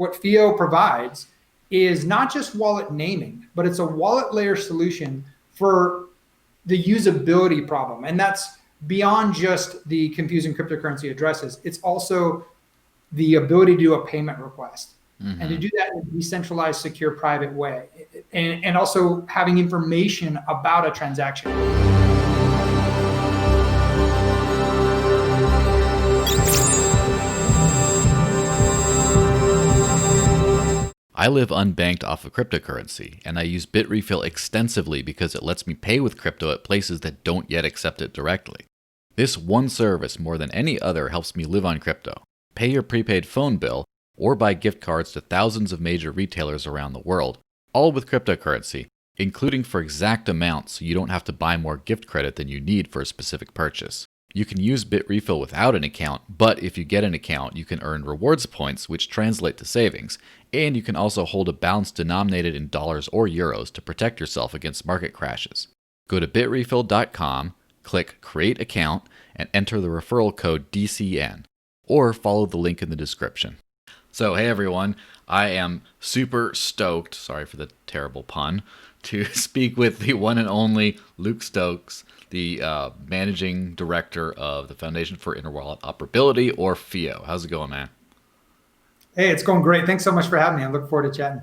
what FIO provides is not just wallet naming, but it's a wallet layer solution for the usability problem. And that's beyond just the confusing cryptocurrency addresses. It's also the ability to do a payment request and to do that in a decentralized, secure, private way. And also having information about a transaction. I live unbanked off of cryptocurrency, and I use Bitrefill extensively because it lets me pay with crypto at places that don't yet accept it directly. This one service, more than any other, helps me live on crypto, pay your prepaid phone bill, or buy gift cards to thousands of major retailers around the world, all with cryptocurrency, including for exact amounts so you don't have to buy more gift credit than you need for a specific purchase. You can use Bitrefill without an account, but if you get an account, you can earn rewards points, which translate to savings, and you can also hold a balance denominated in dollars or euros to protect yourself against market crashes. Go to bitrefill.com, click Create Account, and enter the referral code DCN, or follow the link in the description. So, hey everyone, I am super stoked, sorry for the terrible pun, to speak with the one and only Luke Stokes, the managing director of the Foundation for Interwallet Operability, or FIO. How's it going, man? Hey, it's going great. Thanks so much for having me. I look forward to chatting.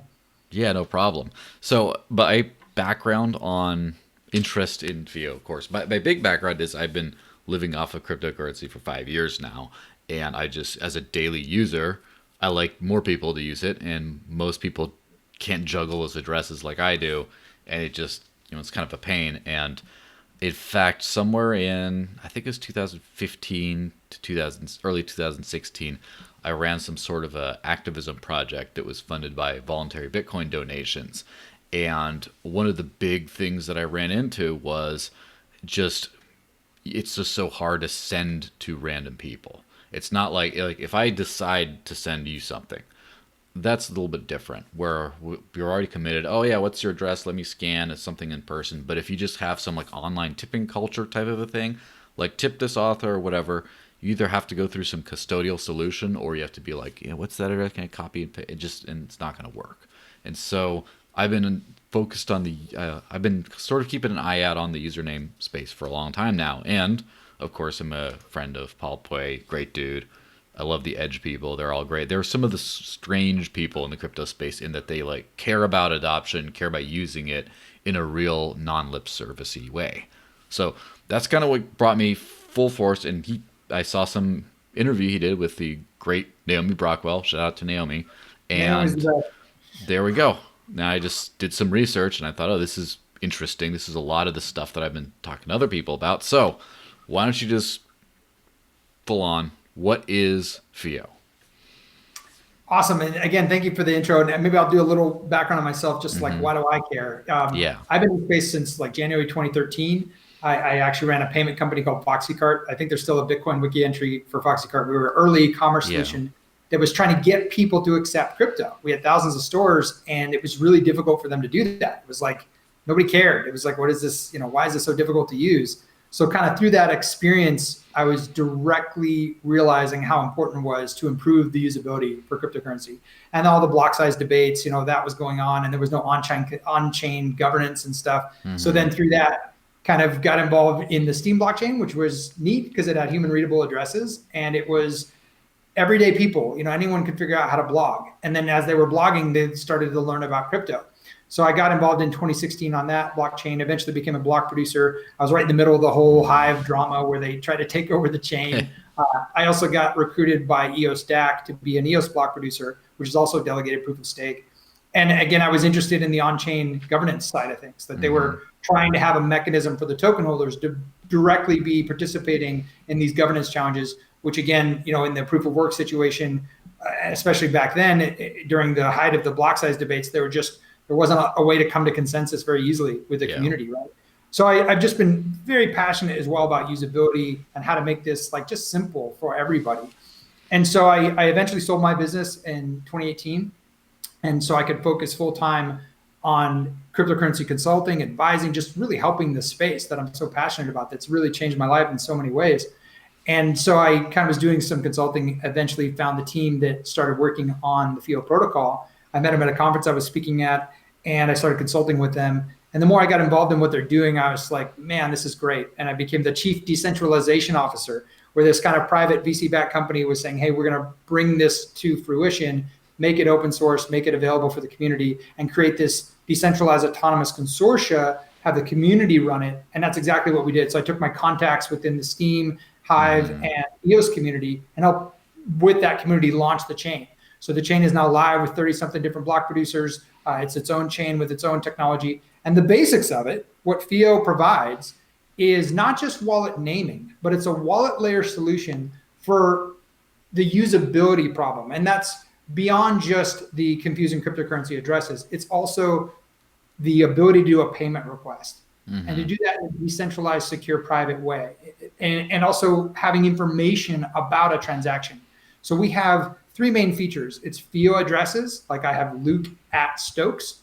Yeah, no problem. So, my background on interest in FIO, of course. My big background is I've been living off of cryptocurrency for 5 years now, and I just, as a daily user, I like more people to use it, and most people can't juggle those addresses like I do, and it just, it's kind of a pain. And in fact, somewhere in, I think it was 2015 to early 2016, I ran some sort of a activism project that was funded by voluntary Bitcoin donations. And one of the big things that I ran into was it's just so hard to send to random people. It's not like if I decide to send you something, that's a little bit different, where you're already committed. Oh yeah, what's your address? Let me scan. It's something in person. But if you just have some like online tipping culture type of a thing, like tip this author or whatever, you either have to go through some custodial solution, or you have to be like, what's that address? Can I copy and paste? And it's not going to work. And so I've been focused on I've been sort of keeping an eye out on the username space for a long time now. And of course, I'm a friend of Paul Pui, great dude. I love the Edge people. They're all great. There are some of the strange people in the crypto space in that they like care about adoption, care about using it in a real non-lip servicey way. So that's kind of what brought me full force. And I saw some interview he did with the great Naomi Brockwell. Shout out to Naomi. And there we go. Now I just did some research and I thought, this is interesting. This is a lot of the stuff that I've been talking to other people about. So why don't you just full on, what is FIO? Awesome. And again, thank you for the intro. And maybe I'll do a little background on myself, just like, why do I care? I've been in space since like January 2013. I actually ran a payment company called FoxyCart. I think there's still a Bitcoin wiki entry for FoxyCart. We were an early commerce solution that was trying to get people to accept crypto. We had thousands of stores, and it was really difficult for them to do that. It was like, nobody cared. It was like, what is this? Why is this so difficult to use? So kind of through that experience, I was directly realizing how important it was to improve the usability for cryptocurrency. And all the block size debates, that was going on, and there was no on-chain governance and stuff. So then through that, kind of got involved in the Steam blockchain, which was neat because it had human readable addresses, and it was everyday people. Anyone could figure out how to blog. And then as they were blogging, they started to learn about crypto. So I got involved in 2016 on that blockchain, eventually became a block producer. I was right in the middle of the whole Hive drama where they tried to take over the chain. I also got recruited by Eos to be an Eos Block Producer, which is also delegated proof of stake. And again, I was interested in the on-chain governance side of things, that they were trying to have a mechanism for the token holders to directly be participating in these governance challenges, which again, in the proof of work situation, especially back then, during the height of the block size debates, there wasn't a way to come to consensus very easily with the community, right? So I've just been very passionate as well about usability and how to make this like just simple for everybody. And so I eventually sold my business in 2018. And so I could focus full time on cryptocurrency consulting, advising, just really helping the space that I'm so passionate about. That's really changed my life in so many ways. And so I kind of was doing some consulting, eventually found the team that started working on the FIO protocol. I met them at a conference I was speaking at, and I started consulting with them. And the more I got involved in what they're doing, I was like, man, this is great. And I became the chief decentralization officer, where this kind of private VC-backed company was saying, hey, we're going to bring this to fruition, make it open source, make it available for the community, and create this decentralized autonomous consortia, have the community run it. And that's exactly what we did. So I took my contacts within the Steam, Hive, and Eos community and helped with that community launch the chain. So the chain is now live with 30-something different block producers. It's its own chain with its own technology. And the basics of it, what FIO provides, is not just wallet naming, but it's a wallet layer solution for the usability problem. And that's beyond just the confusing cryptocurrency addresses. It's also the ability to do a payment request. And to do that in a decentralized, secure, private way. And also having information about a transaction. So we have three main features. It's FIO addresses, like I have Luke at Stokes.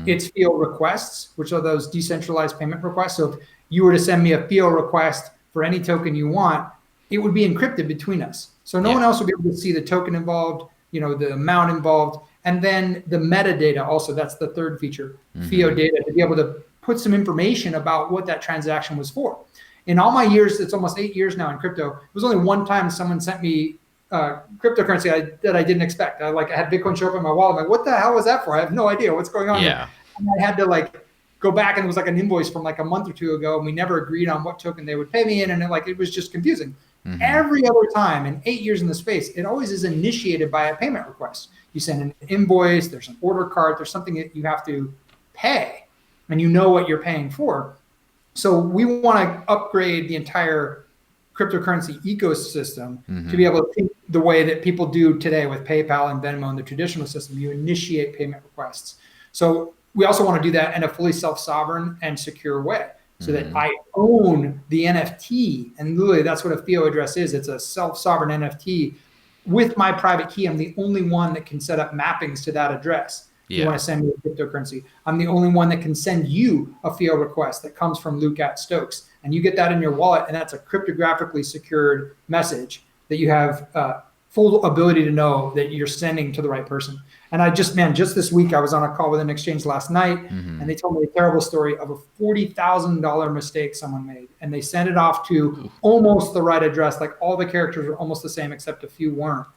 It's FIO requests, which are those decentralized payment requests. So if you were to send me a FIO request for any token you want, it would be encrypted between us. So no one else would be able to see the token involved, the amount involved. And then the metadata also, that's the third feature, FIO data, to be able to put some information about what that transaction was for. In all my years, it's almost 8 years now in crypto, it was only one time someone sent me cryptocurrency that I didn't expect. I had Bitcoin show up in my wallet. I'm like, what the hell was that for? I have no idea what's going on. Yeah. And I had to go back, and it was like an invoice from like a month or two ago, and we never agreed on what token they would pay me in, and it was just confusing. Every other time in 8 years in the space, it always is initiated by a payment request. You send an invoice, there's an order card, there's something that you have to pay, and you know what you're paying for. So we want to upgrade the entire cryptocurrency ecosystem to be able to think the way that people do today with PayPal and Venmo and the traditional system. You initiate payment requests. So we also want to do that in a fully self-sovereign and secure way, so that I own the NFT. And literally that's what a FIO address is. It's a self-sovereign NFT. With my private key, I'm the only one that can set up mappings to that address. If you want to send me a cryptocurrency, I'm the only one that can send you a FIO request that comes from Luke at Stokes. And you get that in your wallet, and that's a cryptographically secured message that you have full ability to know that you're sending to the right person. And just this week, I was on a call with an exchange last night, and they told me a terrible story of a $40,000 mistake someone made. And they sent it off to almost the right address. Like all the characters were almost the same, except a few weren't.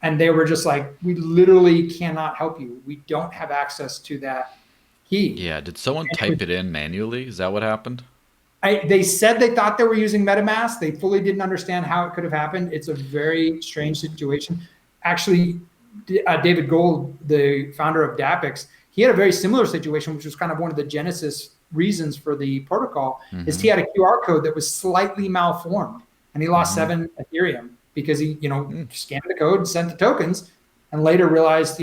And they were just like, we literally cannot help you. We don't have access to that key. Yeah. Did someone type it in manually? Is that what happened? They said they thought they were using MetaMask. They fully didn't understand how it could have happened. It's a very strange situation. Actually, David Gold, the founder of Dapix, he had a very similar situation, which was kind of one of the genesis reasons for the protocol, is he had a QR code that was slightly malformed, and he lost 7 Ethereum because he, scanned the code, sent the tokens, and later realized,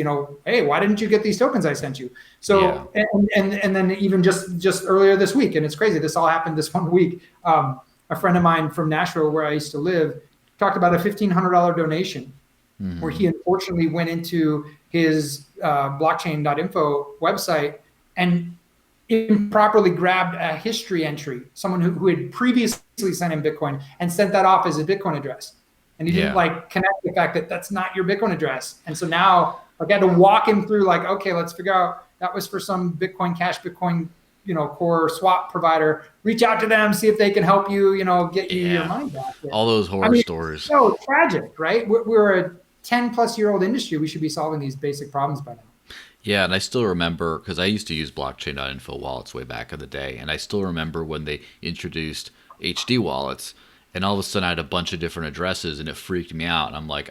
hey, why didn't you get these tokens I sent you? So, and then even just earlier this week, and it's crazy, this all happened this one week. A friend of mine from Nashville, where I used to live, talked about a $1,500 donation, where he unfortunately went into his blockchain.info website and improperly grabbed a history entry, someone who had previously sent him Bitcoin and sent that off as a Bitcoin address. And he didn't connect the fact that that's not your Bitcoin address. And so now I had to walk him through okay, let's figure out that was for some Bitcoin Cash, Bitcoin, core swap provider. Reach out to them, see if they can help you, get you your money back. All those horror stories. So tragic, right? We're a 10-plus-year-old industry. We should be solving these basic problems by now. Yeah, and I still remember, because I used to use blockchain.info wallets way back in the day, and I still remember when they introduced HD wallets, and all of a sudden I had a bunch of different addresses, and it freaked me out. And I'm like,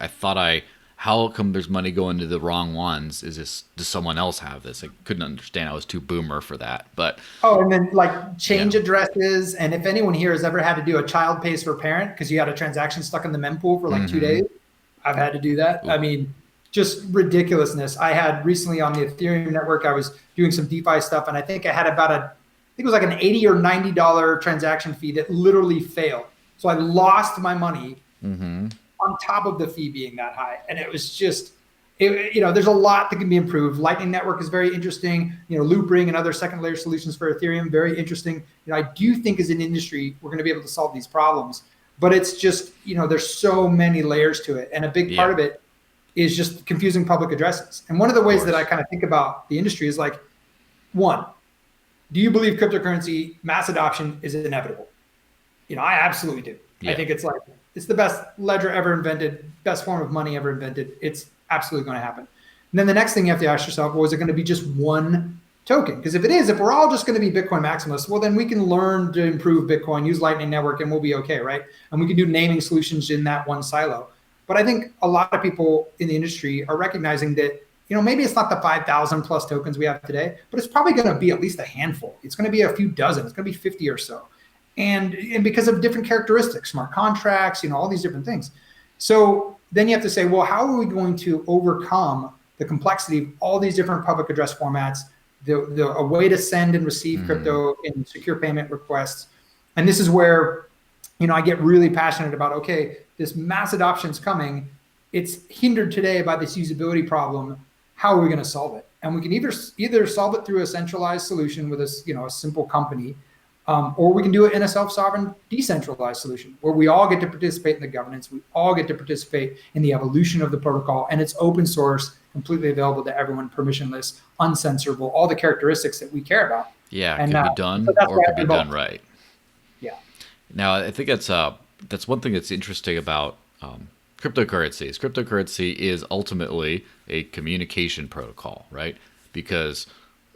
how come there's money going to the wrong ones? Does someone else have this? I couldn't understand. I was too boomer for that. But and then change addresses. And if anyone here has ever had to do a child pays for parent because you had a transaction stuck in the mempool for 2 days, I've had to do that. Ooh. I mean, just ridiculousness. I had recently on the Ethereum network, I was doing some DeFi stuff, and I think I had about it was like an $80 or $90 transaction fee that literally failed. So I lost my money on top of the fee being that high. And it was just, there's a lot that can be improved. Lightning Network is very interesting. Loopring and other second layer solutions for Ethereum, very interesting. I do think as an industry, we're going to be able to solve these problems. but it's just, there's so many layers to it. And a big part of it is just confusing public addresses. And one of the ways that I kind of think about the industry is like, one, do you believe cryptocurrency mass adoption is inevitable? I absolutely do. I think it's the best ledger ever invented, best form of money ever invented. It's absolutely going to happen. And then the next thing you have to ask yourself, well, is it going to be just one token? Because if we're all just going to be Bitcoin maximalists, well, then we can learn to improve Bitcoin, use Lightning Network, and we'll be okay, right? And we can do naming solutions in that one silo. But I think a lot of people in the industry are recognizing that, maybe it's not the 5,000 plus tokens we have today, but it's probably going to be at least a handful. It's going to be a few dozen. It's going to be 50 or so. And because of different characteristics, smart contracts, all these different things. So then you have to say, well, how are we going to overcome the complexity of all these different public address formats, a way to send and receive crypto in secure payment requests? And this is where, I get really passionate about, okay, this mass adoption is coming. It's hindered today by this usability problem. How are we going to solve it? And we can either solve it through a centralized solution with a simple company, or we can do it in a self-sovereign, decentralized solution where we all get to participate in the governance. We all get to participate in the evolution of the protocol, and it's open source, completely available to everyone, permissionless, uncensorable, all the characteristics that we care about. Yeah, it can be done or it can be done right. Yeah. Now, I think that's one thing that's interesting about cryptocurrencies. Cryptocurrency is ultimately a communication protocol, right? Because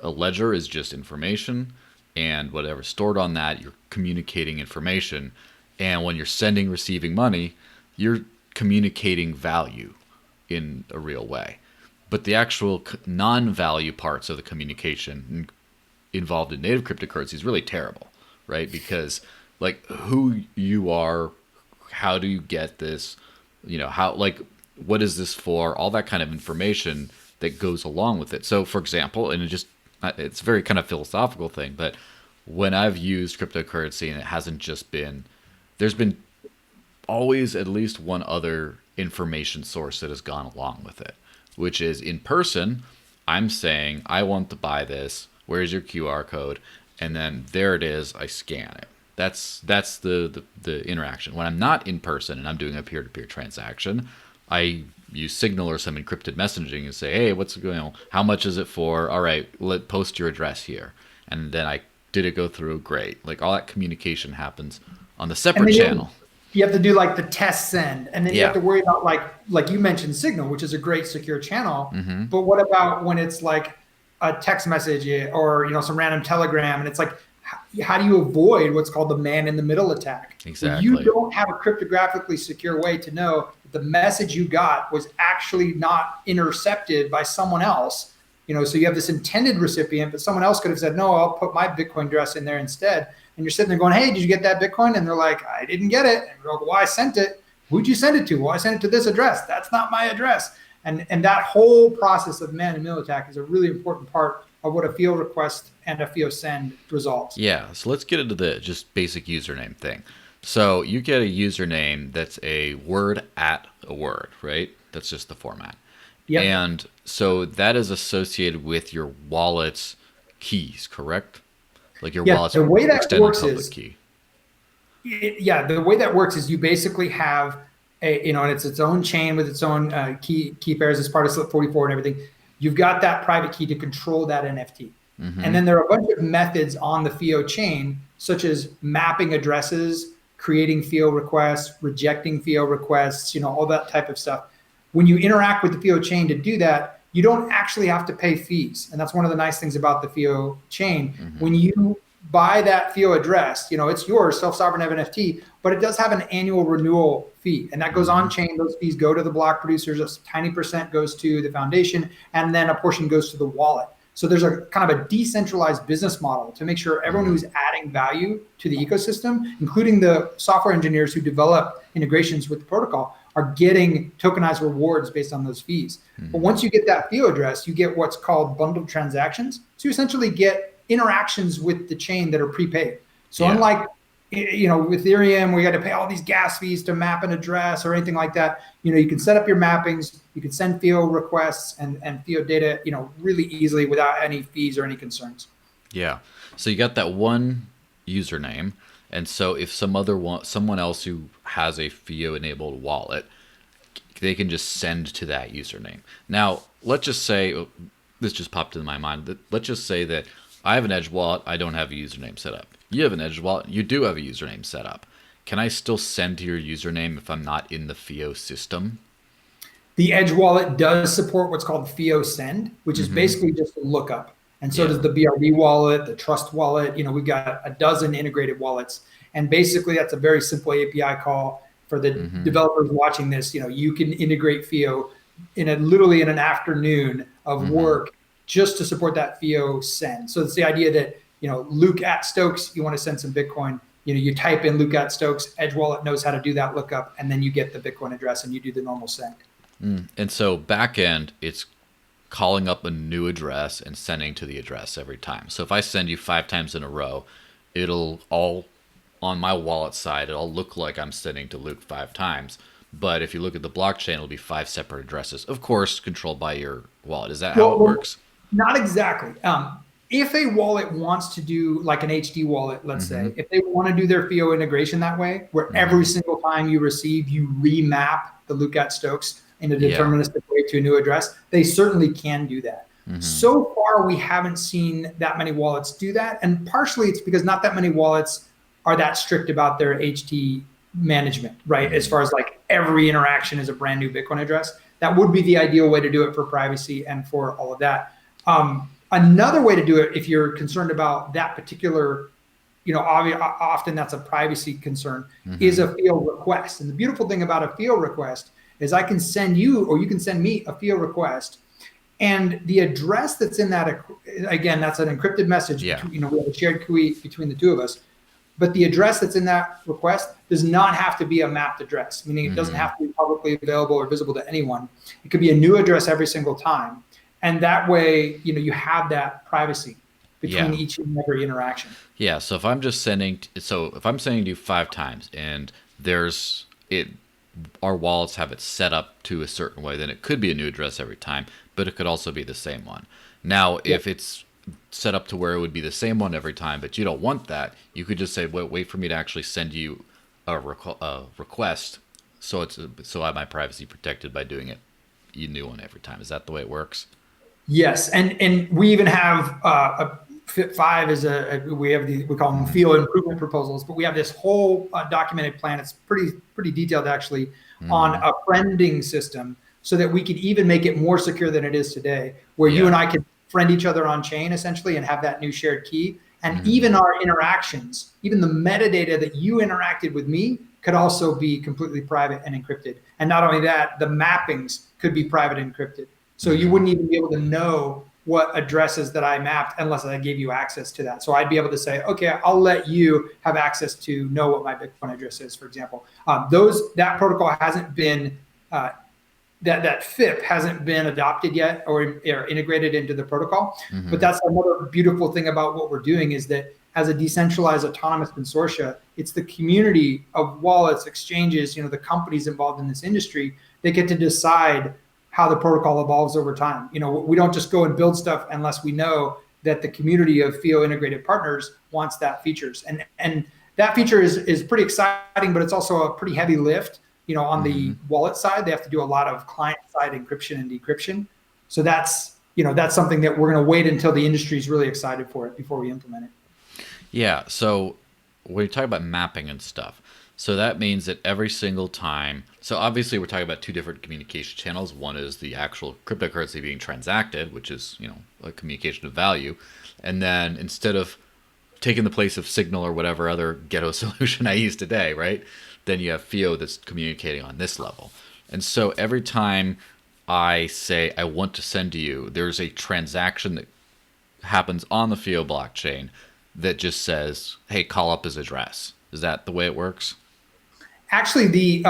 a ledger is just information, and whatever's stored on that, you're communicating information. And when you're sending, receiving money, you're communicating value in a real way. But the actual non-value parts of the communication involved in native cryptocurrency is really terrible, right? Because like who you are, how do you get this, what is this for, all that kind of information that goes along with it. So for example, and it's a very kind of philosophical thing, but when I've used cryptocurrency and it hasn't just been, there's been always at least one other information source that has gone along with it, which is in person, I'm saying, I want to buy this. Where's your QR code? And then there it is. I scan it. That's the interaction. When I'm not in person and I'm doing a peer-to-peer transaction, I use Signal or some encrypted messaging and say, hey, what's going on? How much is it for? All right, post your address here. And then did it go through? Great. Like all that communication happens on the separate channel. You have to do like the test send, and then you have to worry about like you mentioned Signal, which is a great secure channel. Mm-hmm. But what about when it's like a text message or some random telegram, and it's like, how do you avoid what's called the man in the middle attack? Exactly. You don't have a cryptographically secure way to know that the message you got was actually not intercepted by someone else. So you have this intended recipient, but someone else could have said, no, I'll put my Bitcoin address in there instead. And you're sitting there going, hey, did you get that Bitcoin? And they're like, I didn't get it. And you're like, well, I sent it. Who'd you send it to? Well, I sent it to this address. That's not my address. And that whole process of man in the middle attack is a really important part of what a FIO request and a FIO send resolves. Yeah, so let's get into the just basic username thing. So you get a username that's a word at a word, right? That's just the format. Yep. And so that is associated with your wallet's keys, correct? Like your wallet's the way that extended works public is, key. The way that works is you basically have and it's its own chain with its own key pairs as part of slip 44 and everything. You've got that private key to control that NFT. Mm-hmm. And then there are a bunch of methods on the FIO chain, such as mapping addresses, creating FIO requests, rejecting FIO requests, all that type of stuff. When you interact with the FIO chain to do that, you don't actually have to pay fees. And that's one of the nice things about the FIO chain. Mm-hmm. When you buy that FIO address, it's yours, self-sovereign NFT, but it does have an annual renewal fee. And that goes on chain. Those fees go to the block producers. A tiny percent goes to the foundation, and then a portion goes to the wallet. So there's a kind of a decentralized business model to make sure everyone who's adding value to the ecosystem, including the software engineers who develop integrations with the protocol, are getting tokenized rewards based on those fees. Mm-hmm. But once you get that FIO address, you get what's called bundled transactions. So you essentially get interactions with the chain that are prepaid. So unlike with Ethereum, where you got to pay all these gas fees to map an address or anything like that, you can set up your mappings, you can send FIO requests and FIO data, really easily without any fees or any concerns. Yeah. So you got that one username, And so if someone else who has a FIO enabled wallet, they can just send to that username. Now, let's just say, this just popped into my mind. Let's just say that I have an Edge wallet, I don't have a username set up. You have an Edge wallet, you do have a username set up. Can I still send to your username if I'm not in the FIO system? The Edge wallet does support what's called FIO send, which is basically just a lookup. And so does the BRD wallet, the Trust wallet. We've got a dozen integrated wallets. And basically that's a very simple API call for the developers watching this. You can integrate FIO literally in an afternoon of work just to support that FIO send. So it's the idea that, Luke at Stokes, you want to send some Bitcoin, you type in Luke at Stokes, Edge wallet knows how to do that lookup, and then you get the Bitcoin address and you do the normal send. And so back end, it's calling up a new address and sending to the address every time. So if I send you 5 times in a row, it'll all on my wallet side, it'll look like I'm sending to Luke 5 times. But if you look at the blockchain, it'll be 5 separate addresses, of course, controlled by your wallet. Is that how it works? Not exactly. If a wallet wants to do like an HD wallet, let's say, if they want to do their FIO integration that way, where every single time you receive, you remap the Luke at Stokes in a deterministic way to a new address, they certainly can do that. So far, we haven't seen that many wallets do that. And partially it's because not that many wallets are that strict about their HT management, right? As far as like every interaction is a brand new Bitcoin address. That would be the ideal way to do it for privacy and for all of that. Another way to do it, if you're concerned about that particular, often that's a privacy concern, is a FIO request. And the beautiful thing about a FIO request is I can send you, or you can send me a FIO request, and the address that's in that, again, that's an encrypted message. Yeah. We have a shared QE between the two of us, but the address that's in that request does not have to be a mapped address, meaning it doesn't have to be publicly available or visible to anyone. It could be a new address every single time. And that way, you have that privacy between each and every interaction. Yeah. So if I'm just sending, if I'm sending you 5 times and our wallets have it set up to a certain way, then it could be a new address every time, but it could also be the same one. Now, if it's set up to where it would be the same one every time, but you don't want that, you could just say, wait for me to actually send you a request, so I have my privacy protected by doing it a new one every time. Is that the way it works? Yes, and we even have a FIT5 we call them FIO improvement proposals, but we have this whole documented plan. It's pretty detailed actually on a friending system, so that we could even make it more secure than it is today, where you and I could friend each other on chain essentially and have that new shared key. And even our interactions, even the metadata that you interacted with me could also be completely private and encrypted. And not only that, the mappings could be private and encrypted. So you wouldn't even be able to know what addresses that I mapped unless I gave you access to that. So I'd be able to say, okay, I'll let you have access to know what my Bitcoin address is, for example. That protocol hasn't been, that FIP hasn't been adopted yet or integrated into the protocol. But that's another beautiful thing about what we're doing, is that as a decentralized autonomous consortia, it's the community of wallets, exchanges, the companies involved in this industry, they get to decide how the protocol evolves over time. We don't just go and build stuff unless we know that the community of FIO integrated partners wants that features. And that feature is pretty exciting, but it's also a pretty heavy lift. On the wallet side, they have to do a lot of client side encryption and decryption. So that's something that we're going to wait until the industry is really excited for it before we implement it. Yeah. So when you talk about mapping and stuff, so that means that every single time, so obviously we're talking about 2 different communication channels. One is the actual cryptocurrency being transacted, which is, a communication of value. And then instead of taking the place of Signal or whatever other ghetto solution I use today, right? Then you have FIO that's communicating on this level. And so every time I say I want to send to you, there's a transaction that happens on the FIO blockchain that just says, hey, call up his address. Is that the way it works? Actually, the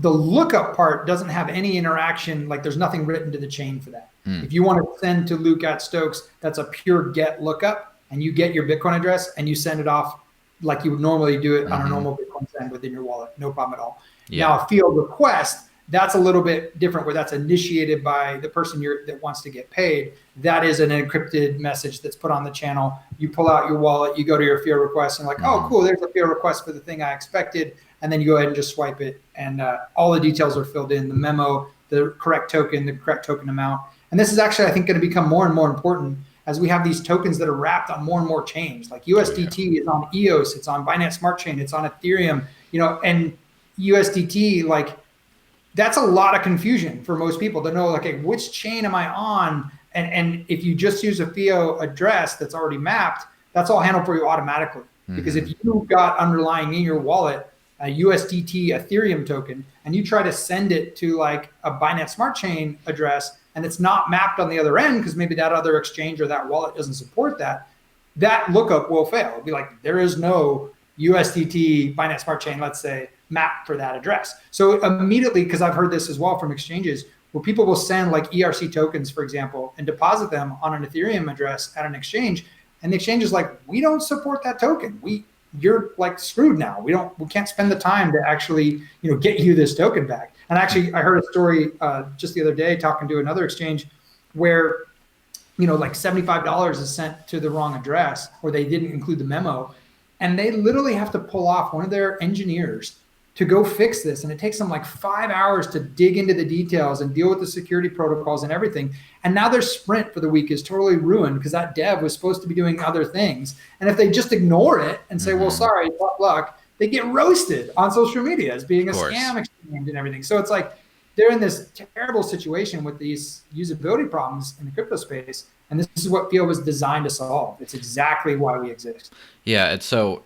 lookup part doesn't have any interaction. Like, there's nothing written to the chain for that. If you want to send to Luke at Stokes, that's a pure get lookup, and you get your Bitcoin address and you send it off like you would normally do it on a normal Bitcoin send within your wallet. No problem at all. Now, a FIO request, That's a little bit different, where that's initiated by the person that wants to get paid. That is an encrypted message that's put on the channel. You pull out your wallet, you go to your FIO request, and like, oh, cool, there's a FIO request for the thing I expected. And then you go ahead and just swipe it, and all the details are filled in, the memo, the correct token amount. And this is actually, I think, going to become more and more important as we have these tokens that are wrapped on more and more chains. Like USDT is on Eos, it's on Binance Smart Chain, it's on Ethereum, and USDT, like, that's a lot of confusion for most people to know, like, hey, which chain am I on? And if you just use a FIO address that's already mapped, that's all handled for you automatically. Because if you got underlying in your wallet a USDT Ethereum token, and you try to send it to like a Binance Smart Chain address, and it's not mapped on the other end because maybe that other exchange or that wallet doesn't support that, that lookup will fail. It'll be like, there is no USDT Binance Smart Chain, let's say, map for that address. So immediately, because I've heard this as well from exchanges, where people will send like ERC tokens, for example, and deposit them on an Ethereum address at an exchange, and the exchange is like, we don't support that token. You're like screwed now. We can't spend the time to actually, get you this token back. And actually, I heard a story just the other day talking to another exchange where, like $75 is sent to the wrong address, or they didn't include the memo, and they literally have to pull off one of their engineers to go fix this. And it takes them like 5 hours to dig into the details and deal with the security protocols and everything. And now their sprint for the week is totally ruined because that dev was supposed to be doing other things. And if they just ignore it and say, well, sorry, tough luck, they get roasted on social media as being a scam exchange and everything. So it's like they're in this terrible situation with these usability problems in the crypto space. And this is what FIO was designed to solve. It's exactly why we exist. Yeah. And so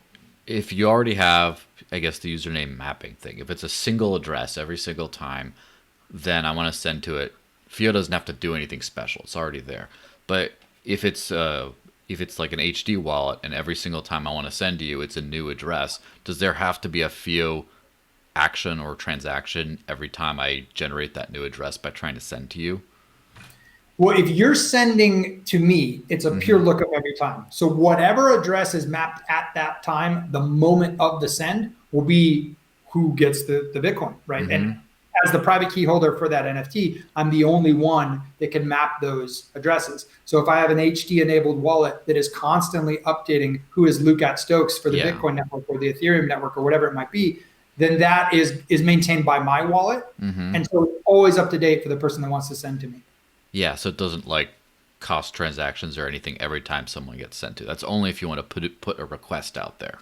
if you already have, I guess, the username mapping thing, if it's a single address every single time, then I want to send to it. FIO doesn't have to do anything special. It's already there. But if it's like an HD wallet and every single time I want to send to you, it's a new address, does there have to be a FIO action or transaction every time I generate that new address by trying to send to you? Well, if you're sending to me, it's a pure lookup every time. So whatever address is mapped at that time, the moment of the send will be who gets the Bitcoin, right? And as the private key holder for that NFT, I'm the only one that can map those addresses. So if I have an HD enabled wallet that is constantly updating who is Luke at Stokes for the Bitcoin network or the Ethereum network or whatever it might be, then that is maintained by my wallet. And so it's always up to date for the person that wants to send to me. Yeah, so it doesn't like cost transactions or anything every time someone gets sent to. That's only if you want to put a request out there.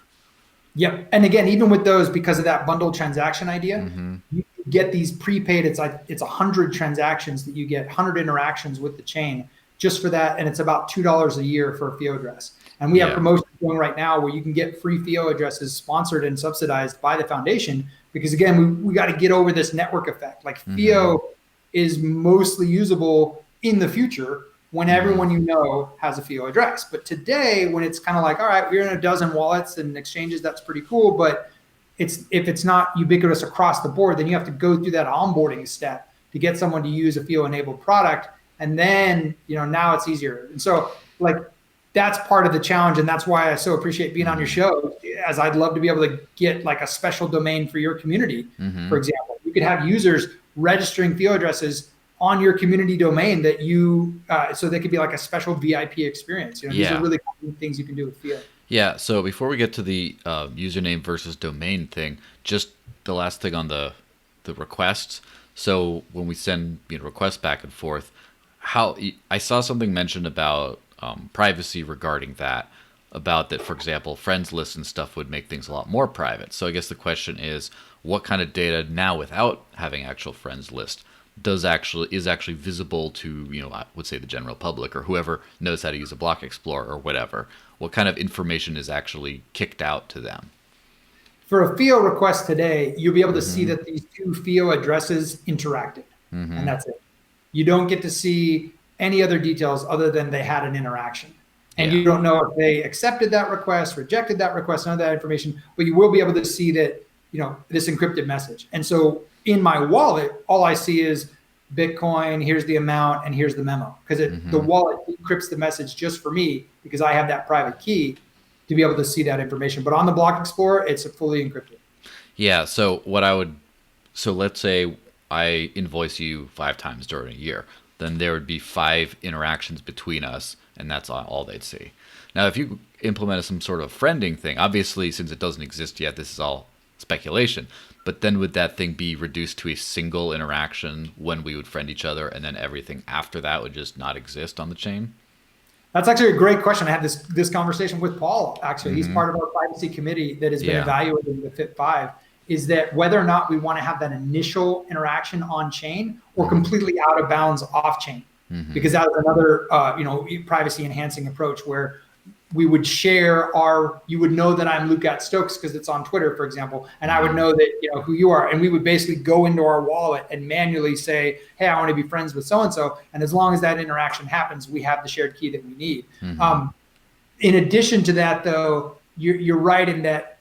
Yep. And again, even with those, because of that bundled transaction idea, you get these prepaid, it's 100 transactions that you get, 100 interactions with the chain just for that. And it's about $2 a year for a FIO address. And we have promotions going right now where you can get free FIO addresses sponsored and subsidized by the foundation, because again, we got to get over this network effect. Like FIO is mostly usable in the future when everyone has a FIO address. But today, when it's kind of like, all right, we're in a dozen wallets and exchanges, that's pretty cool. But if it's not ubiquitous across the board, then you have to go through that onboarding step to get someone to use a FIO-enabled product. And then, now it's easier. And so, like, that's part of the challenge. And that's why I so appreciate being on your show, as I'd love to be able to get like a special domain for your community. For example, you could have users registering FIO addresses on your community domain that so they could be like a special VIP experience. These are really cool things you can do with FIO. Yeah. So before we get to the username versus domain thing, just the last thing on the requests. So when we send requests back and forth, I saw something mentioned about privacy regarding that. About that, for example, friends lists and stuff would make things a lot more private. So I guess the question is, what kind of data now without having actual friends list is actually visible to, I would say the general public or whoever knows how to use a block explorer or whatever? What kind of information is actually kicked out to them? For a FIO request today, you'll be able to see that these two FIO addresses interacted, and that's it. You don't get to see any other details other than they had an interaction. And you don't know if they accepted that request, rejected that request, none of that information, but you will be able to see that, this encrypted message. And so in my wallet, all I see is Bitcoin, here's the amount, and here's the memo. Because the wallet encrypts the message just for me because I have that private key to be able to see that information. But on the Block Explorer, it's fully encrypted. Yeah, so let's say I invoice you 5 times during a year, then there would be 5 interactions between us, and that's all they'd see. Now, if you implemented some sort of friending thing, obviously, since it doesn't exist yet, this is all speculation, but then would that thing be reduced to a single interaction when we would friend each other, and then everything after that would just not exist on the chain? That's actually a great question. I had this conversation with Paul, actually. He's part of our privacy committee that has been evaluating the FIT5, is that whether or not we want to have that initial interaction on chain or completely out of bounds off chain. Because that was another privacy enhancing approach where we would share you would know that I'm Luke at Stokes because it's on Twitter, for example, and I would know that who you are, and we would basically go into our wallet and manually say, hey, I want to be friends with so-and-so, and as long as that interaction happens, we have the shared key that we need. In addition to that, though, you're right in that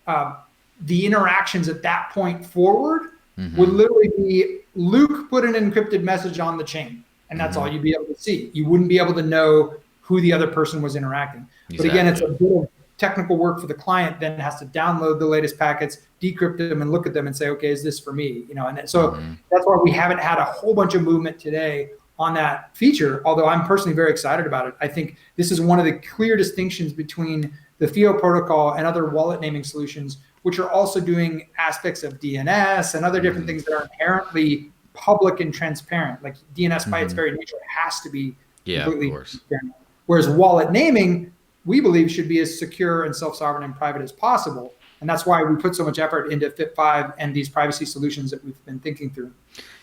the interactions at that point forward would literally be Luke put an encrypted message on the chain, and that's all you'd be able to see. You wouldn't be able to know who the other person was interacting. But again, it's a bit of technical work for the client, then has to download the latest packets, decrypt them, and look at them and say, okay, is this for me? And so that's why we haven't had a whole bunch of movement today on that feature, although I'm personally very excited about it. I think this is one of the clear distinctions between the FIO protocol and other wallet naming solutions, which are also doing aspects of DNS and other different things that are inherently public and transparent. Like DNS by its very nature has to be completely transparent. Whereas wallet naming, we believe, should be as secure and self-sovereign and private as possible. And that's why we put so much effort into FIT5 and these privacy solutions that we've been thinking through.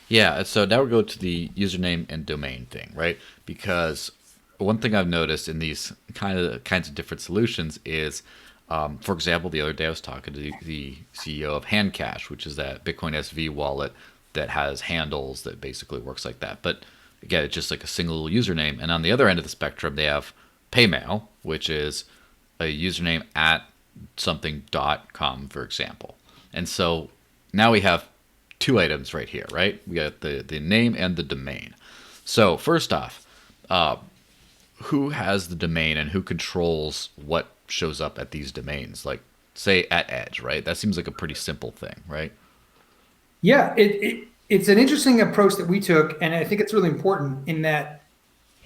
Yeah, so now we go to the username and domain thing, right? Because one thing I've noticed in these kinds of different solutions is, for example, the other day I was talking to the CEO of Handcash, which is that Bitcoin SV wallet that has handles that basically works like that. But again, it's just like a single username. And on the other end of the spectrum, they have Paymail, which is a username at something.com, for example. And so now we have 2 items right here, right? We got the name and the domain. So first off, who has the domain and who controls what shows up at these domains? Like, say, at Edge, right? That seems like a pretty simple thing, right? Yeah, it's an interesting approach that we took, and I think it's really important in that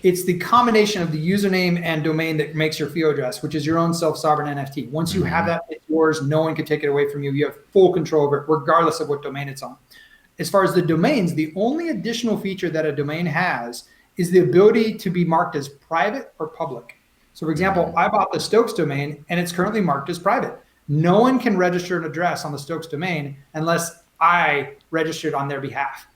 it's the combination of the username and domain that makes your FIO address, which is your own self-sovereign NFT. Once you have that, it's yours. No one can take it away from you. You have full control over it, regardless of what domain it's on. As far as the domains, the only additional feature that a domain has is the ability to be marked as private or public. So for example, I bought the Stokes domain, and it's currently marked as private. No one can register an address on the Stokes domain unless I registered on their behalf.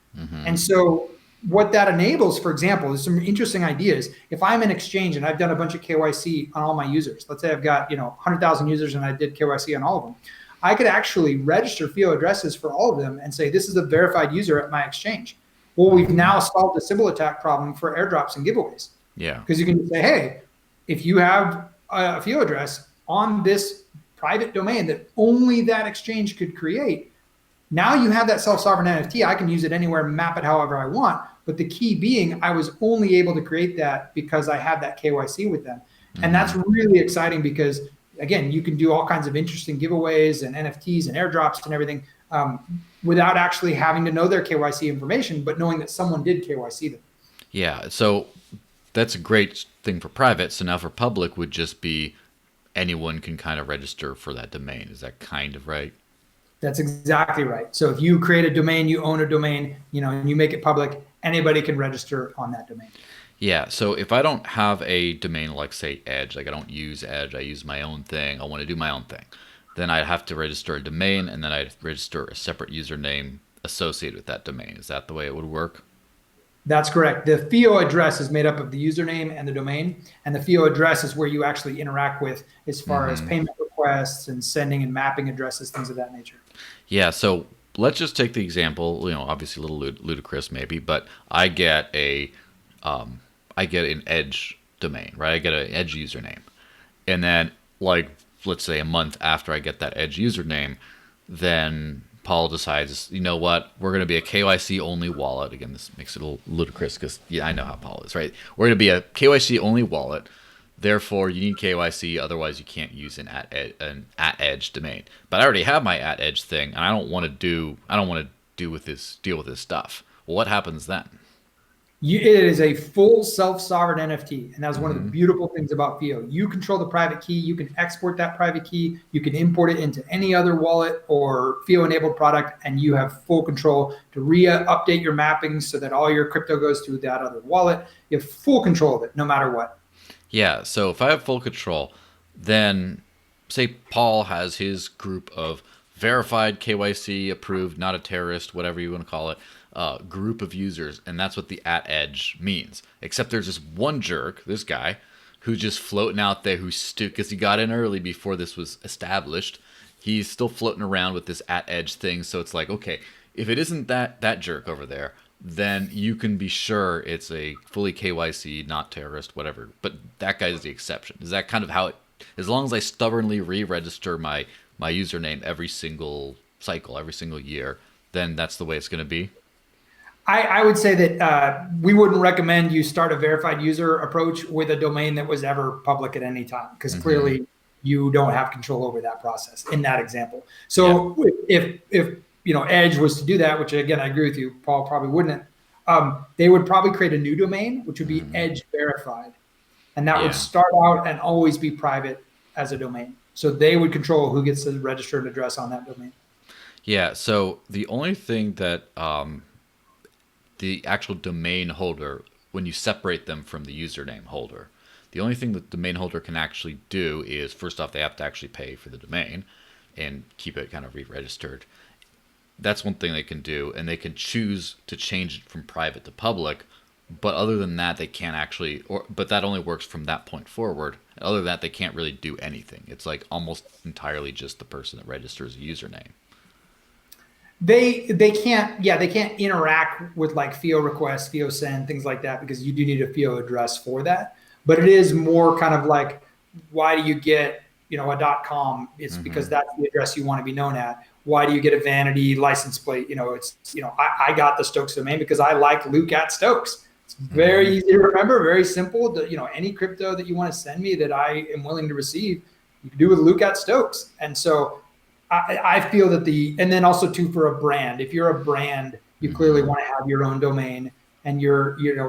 And so what that enables, for example, is some interesting ideas. If I'm an exchange and I've done a bunch of KYC on all my users, let's say I've got 100,000 users and I did KYC on all of them, I could actually register FIO addresses for all of them and say, this is a verified user at my exchange. Well, we've now solved the symbol attack problem for airdrops and giveaways. Yeah. Because you can say, hey, if you have a FIO address on this private domain that only that exchange could create, now you have that self-sovereign NFT. I can use it anywhere, map it however I want. But the key being, I was only able to create that because I had that KYC with them. And that's really exciting because, again, you can do all kinds of interesting giveaways and NFTs and airdrops and everything without actually having to know their KYC information, but knowing that someone did KYC them. Yeah, so that's a great thing for private. So now for public would just be anyone can kind of register for that domain. Is that kind of right? That's exactly right. So if you create a domain, you own a domain, and you make it public, anybody can register on that domain. Yeah. So if I don't have a domain like, say, Edge, like I don't use Edge, I use my own thing, I want to do my own thing, then I'd have to register a domain, and then I'd register a separate username associated with that domain. Is that the way it would work? That's correct. The FIO address is made up of the username and the domain, and the FIO address is where you actually interact with as far as payment requests and sending and mapping addresses, things of that nature. Yeah, so let's just take the example, obviously a little ludicrous maybe, but I get an Edge domain, right? I get an Edge username. And then, like, let's say a month after I get that Edge username, then Paul decides, you know what, we're going to be a KYC only wallet. Again, this makes it a little ludicrous because, I know how Paul is, right? We're going to be a KYC only wallet. Therefore, you need KYC, otherwise you can't use an at Edge domain. But I already have my at Edge thing, and I don't want to deal with this stuff. What happens then? It is a full self-sovereign NFT, and that's one of the beautiful things about FIO. You control the private key. You can export that private key. You can import it into any other wallet or FIO-enabled product, and you have full control to update your mappings so that all your crypto goes to that other wallet. You have full control of it, no matter what. Yeah, so if I have full control, then say Paul has his group of verified, KYC approved, not a terrorist, whatever you want to call it, group of users, and that's what the @edge means. Except there's this one jerk, this guy, who's just floating out there, who's because he got in early before this was established. He's still floating around with this @edge thing. So it's like, okay, if it isn't that jerk over there, then you can be sure it's a fully KYC, not terrorist, whatever. But that guy is the exception. Is that kind of how it? As long as I stubbornly re-register my username every single cycle, every single year, then that's the way it's going to be. I would say that we wouldn't recommend you start a verified user approach with a domain that was ever public at any time, because clearly you don't have control over that process in that example. So if Edge was to do that, which again I agree with you, Paul probably wouldn't. They would probably create a new domain, which would be Edge verified, and that would start out and always be private as a domain. So they would control who gets to register an address on that domain. Yeah. So the only thing that the actual domain holder, when you separate them from the username holder, the only thing that the domain holder can actually do is, first off, they have to actually pay for the domain and keep it kind of re-registered. That's one thing they can do, and they can choose to change it from private to public. But other than that, they can't actually, but that only works from that point forward. Other than that, they can't really do anything. It's like almost entirely just the person that registers a username. They can't interact with like FIO requests, FIO send, things like that, because you do need a FIO address for that. But it is more kind of like, why do you get a .com? It's because that's the address you want to be known at. Why do you get a vanity license plate? I got the Stokes domain because I like Luke at Stokes. It's very easy to remember, very simple. Any crypto that you want to send me that I am willing to receive, you can do with Luke at Stokes. And so I feel that and then also too, for a brand, if you're a brand, you clearly want to have your own domain, and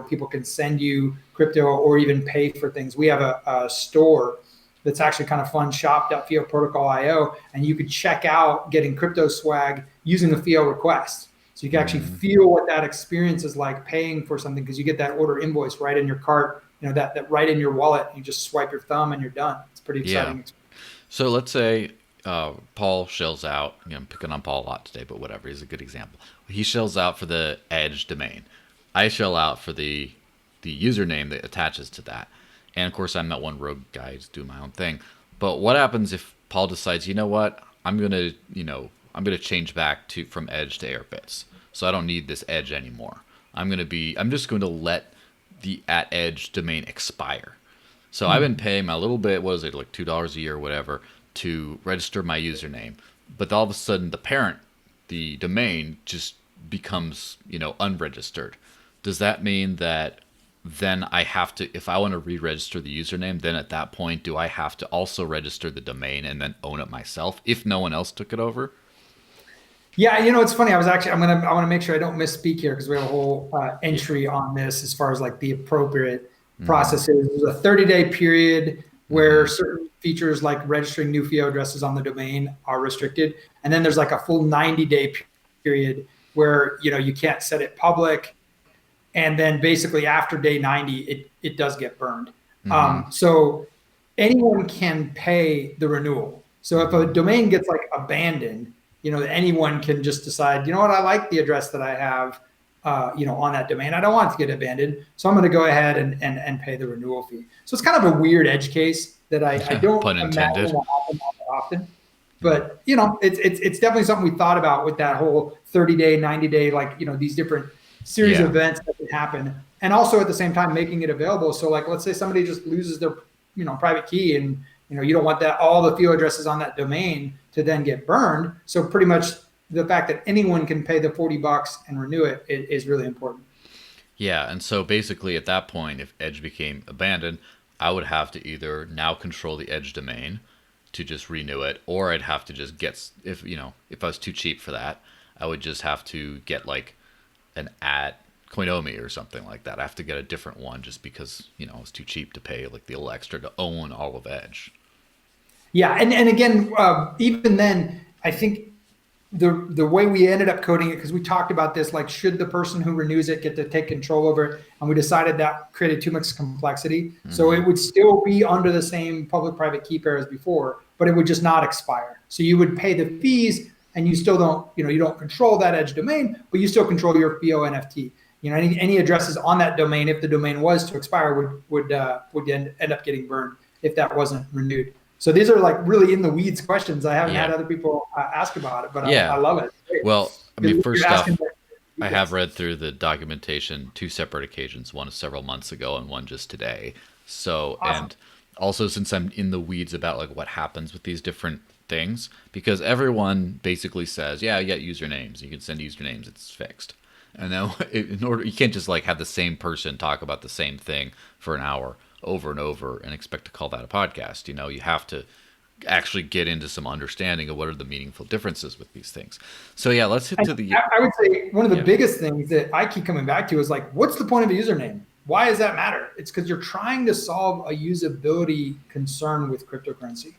people can send you crypto or even pay for things. We have a store that's actually kind of fun, shop.fioprotocol.io, and you could check out getting crypto swag using a FIO request. So you can actually feel what that experience is like paying for something, because you get that order invoice right in your cart, that right in your wallet. You just swipe your thumb and you're done. It's pretty exciting. Yeah. So let's say Paul shells out, I'm picking on Paul a lot today, but whatever, he's a good example. He shells out for the Edge domain. I shell out for the username that attaches to that. And of course, I'm that one rogue guy who's doing my own thing. But what happens if Paul decides, you know what, I'm gonna change back from Edge to Airbits, so I don't need this Edge anymore. I'm just going to let the @Edge domain expire. So I've been paying my little bit, what is it, like $2 a year or whatever, to register my username. But all of a sudden, the parent, the domain, just becomes, unregistered. Does that mean that then I have to, if I want to re-register the username, then at that point, do I have to also register the domain and then own it myself if no one else took it over? Yeah, it's funny. I want to make sure I don't misspeak here, because we have a whole entry on this as far as like the appropriate processes. There's a 30-day period where certain features like registering new FIO addresses on the domain are restricted. And then there's like a full 90-day period where, you can't set it public. And then basically after day 90, it does get burned. So anyone can pay the renewal. So if a domain gets like abandoned, anyone can just decide, I like the address that I have, on that domain. I don't want it to get abandoned. So I'm going to go ahead and pay the renewal fee. So it's kind of a weird edge case that I don't imagine will happen often. But, it's definitely something we thought about with that whole 30-day, 90-day, like, these different series of events that can happen, and also at the same time making it available. So like, let's say somebody just loses their private key, and you don't want that all the FIO addresses on that domain to then get burned. So pretty much the fact that anyone can pay the $40 and renew it is really important. Yeah, and so basically at that point, if Edge became abandoned, I would have to either now control the Edge domain to just renew it, or I'd have to just get, if I was too cheap for that, I would just have to get like an at Coinomi or something like that. I have to get a different one just because, it's too cheap to pay like the little extra to own all of Edge. Yeah, and again, even then, I think the way we ended up coding it, because we talked about this, like, should the person who renews it get to take control over it? And we decided that created too much complexity. So it would still be under the same public-private key pair as before, but it would just not expire. So you would pay the fees, and you still don't, you don't control that Edge domain, but you still control your FIO NFT. Any addresses on that domain, if the domain was to expire, would end up getting burned if that wasn't renewed. So these are like really in the weeds questions. I haven't had other people ask about it, but I love it. Well, I mean, first off, I have read through the documentation 2 separate occasions, one several months ago and one just today. So, awesome. And also since I'm in the weeds about like what happens with these different things, because everyone basically says, yeah, you got usernames. You can send usernames. It's fixed. And then you can't just like have the same person talk about the same thing for an hour over and over and expect to call that a podcast. You have to actually get into some understanding of what are the meaningful differences with these things. So yeah, let's hit to the... I would say one of the biggest things that I keep coming back to is like, what's the point of a username? Why does that matter? It's because you're trying to solve a usability concern with cryptocurrency.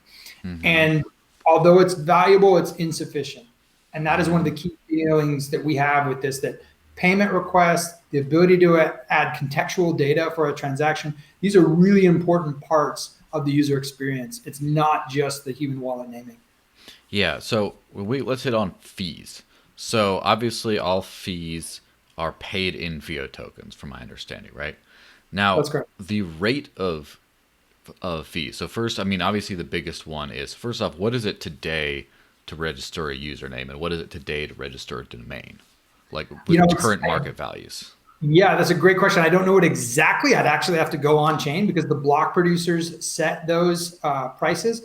And although it's valuable, it's insufficient. And that is one of the key feelings that we have with this, that payment requests, the ability to add contextual data for a transaction, these are really important parts of the user experience. It's not just the human wallet naming. Yeah, so let's hit on fees. So obviously all fees are paid in Fio tokens, from my understanding, right? Now, that's correct. The rate of fees. So first, I mean, obviously the biggest one is, first off, what is it today to register a username, and what is it today to register a domain? Like with current market values. Yeah, that's a great question. I don't know it exactly. I'd actually have to go on chain because the block producers set those prices.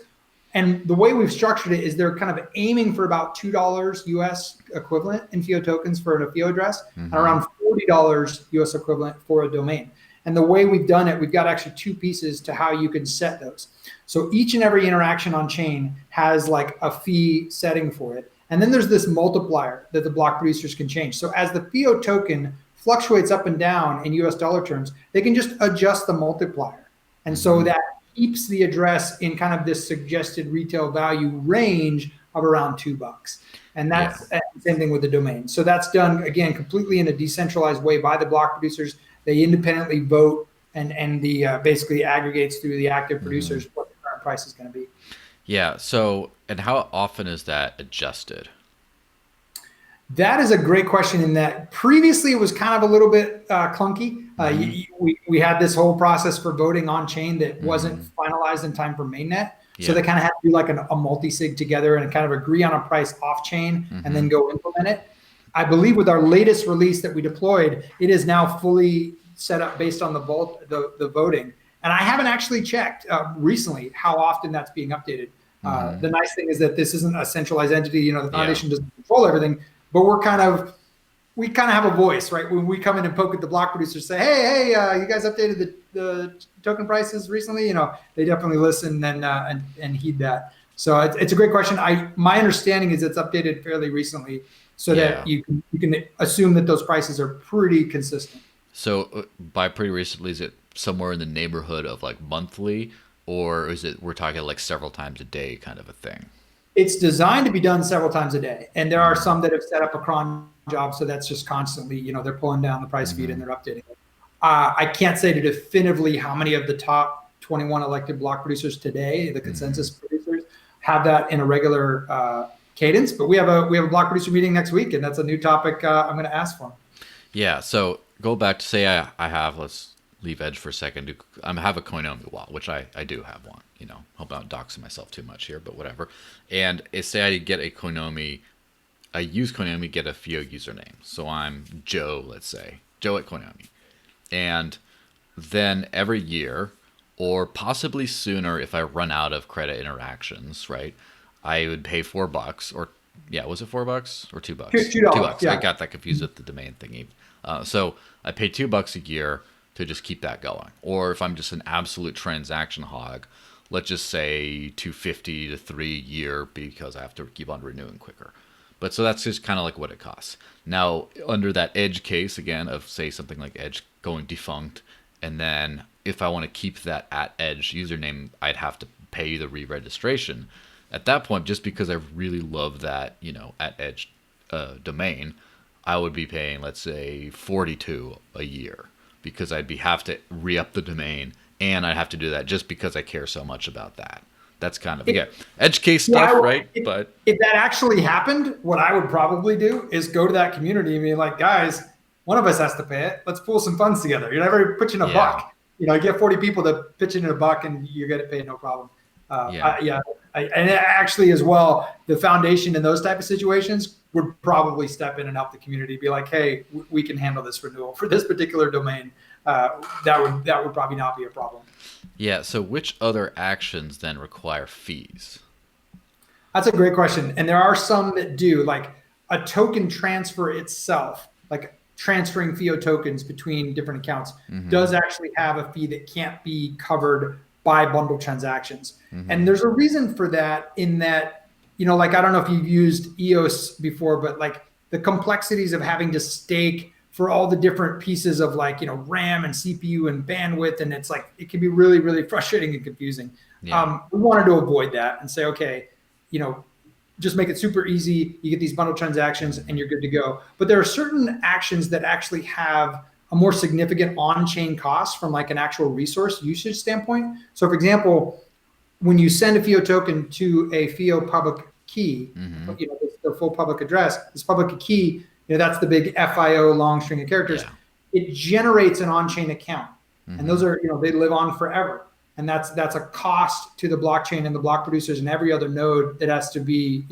And the way we've structured it is they're kind of aiming for about $2 US equivalent in Fio tokens for an FIO address, and around $40 US equivalent for a domain. And the way we've done it, we've got actually 2 pieces to how you can set those. So each and every interaction on chain has like a fee setting for it. And then there's this multiplier that the block producers can change. So as the Fio token fluctuates up and down in US dollar terms, they can just adjust the multiplier. And so that keeps the address in kind of this suggested retail value range of around $2. And that's the same thing with the domain. So that's done, again, completely in a decentralized way by the block producers. They independently vote and the basically aggregates through the active producers what the current price is going to be. Yeah. So, and how often is that adjusted? That is a great question. In that previously it was kind of a little bit clunky. We had this whole process for voting on chain that wasn't finalized in time for mainnet. So they kind of had to do like a multi-sig together and kind of agree on a price off chain and then go implement it. I believe with our latest release that we deployed, it is now fully set up based on the voting. And I haven't actually checked recently how often that's being updated. The nice thing is that this isn't a centralized entity. The foundation doesn't control everything, but we kind of have a voice, right? When we come in and poke at the block producers, say, hey, you guys updated the token prices recently. They definitely listen and heed that. So it's a great question. My understanding is it's updated fairly recently, so that you can assume that those prices are pretty consistent. So by pretty recently, is it somewhere in the neighborhood of like monthly, or is it we're talking like several times a day kind of a thing? It's designed to be done several times a day, and there are some that have set up a cron job, so that's just constantly, they're pulling down the price feed and they're updating it. I can't say definitively how many of the top 21 elected block producers today, the consensus producers, have that in a regular cadence. But we have a block producer meeting next week, and that's a new topic I'm going to ask for. Yeah. So go back to say I have, let's leave Edge for a second. I have a Coinomi wallet, which I do have one. Hope I'm not doxing myself too much here, but whatever. And say I get a Coinomi, I use Coinomi, get a Fio username. So I'm Joe, let's say, Joe at Coinomi. And then every year, or possibly sooner if I run out of credit interactions, right, I would pay $4 or, was it $4 or $2? $2. Yeah. I got that confused with the domain thingy. So I pay $2 a year to just keep that going. Or if I'm just an absolute transaction hog, let's just say $250 to $3 a year because I have to keep on renewing quicker. But so that's just kind of like what it costs. Now, under that edge case, again, of say something like edge going defunct, and then if I want to keep that at edge username, I'd have to pay the re-registration. At that point, just because I really love that, at edge domain, I would be paying, let's say, $42 a year, because have to re-up the domain, and I'd have to do that just because I care so much about that. That's kind of edge case stuff, right? But if that actually happened, what I would probably do is go to that community and be like, guys, one of us has to pay it. Let's pool some funds together. Everybody pitch in a buck. You get 40 people to pitch in a buck, and you get it paid, no problem. And actually, as well, the foundation in those type of situations would probably step in and help the community. Be like, hey, we can handle this renewal for this particular domain. That would probably not be a problem. Yeah. So which other actions then require fees? That's a great question. And there are some that do, like a token transfer itself, like transferring FIO tokens between different accounts, does actually have a fee that can't be covered by bundle transactions. And there's a reason for that, in that, like, I don't know if you've used Eos before, but like the complexities of having to stake for all the different pieces of RAM and CPU and bandwidth. And it's like, it can be really, really frustrating and confusing. Yeah. We wanted to avoid that and say, okay, just make it super easy. You get these bundle transactions and you're good to go. But there are certain actions that actually have a more significant on-chain cost from like an actual resource usage standpoint. So for example, when you send a FIO token to a FIO public key, the full public address, this public key, that's the big FIO long string of characters. Yeah. It generates an on-chain account, and those are, they live on forever. And that's a cost to the blockchain and the block producers, and every other node that has to be,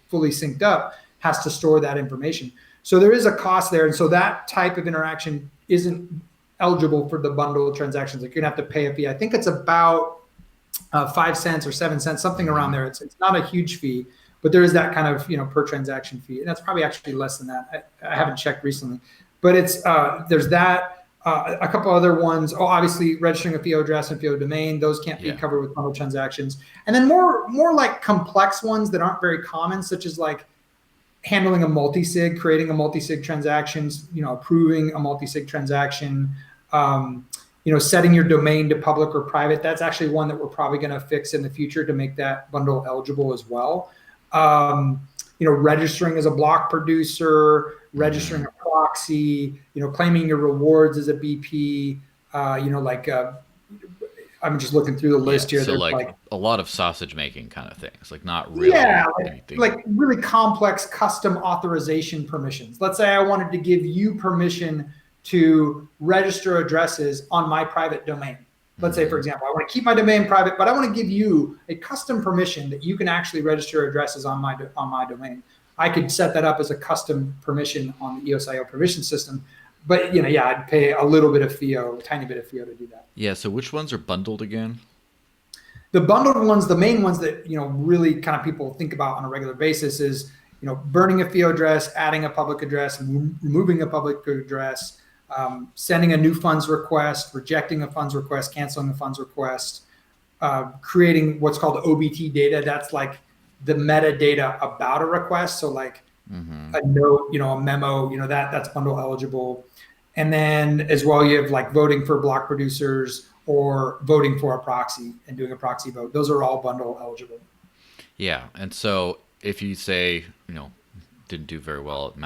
fully synced up has to store that information. So there is a cost there. And so that type of interaction isn't eligible for the bundle transactions. Like, you're gonna have to pay a fee. I think it's about 5 cents or 7 cents, something around there. It's not a huge fee, but there is that kind of, per transaction fee. And that's probably actually less than that. I haven't checked recently, but it's, there's that. A couple other ones. Oh, obviously registering a FIO address and FIO domain, those can't be covered with bundle transactions. And then more like complex ones that aren't very common, such as like handling a multi-sig, creating a multi-sig transactions, approving a multi-sig transaction, setting your domain to public or private. That's actually one that we're probably going to fix in the future to make that bundle eligible as well. Registering as a block producer, registering a proxy, claiming your rewards as a BP, I'm just looking through the list here. So like a lot of sausage making kind of things, like not really anything. Like really complex custom authorization permissions. Let's say I wanted to give you permission to register addresses on my private domain. Let's say, for example, I want to keep my domain private, but I want to give you a custom permission that you can actually register addresses on my domain. I could set that up as a custom permission on the EOS.io permission system. But, I'd pay a little bit of FIO, a tiny bit of FIO to do that. Yeah, so which ones are bundled again? The bundled ones, the main ones that, really kind of people think about on a regular basis is, burning a FIO address, adding a public address, removing a public address, sending a new funds request, rejecting a funds request, canceling a funds request, creating what's called OBT data. That's like the metadata about a request. So like a note, a memo, that's bundle eligible. And then as well, you have like voting for block producers or voting for a proxy and doing a proxy vote. Those are all bundle eligible. Yeah. And so if you say, didn't do very well at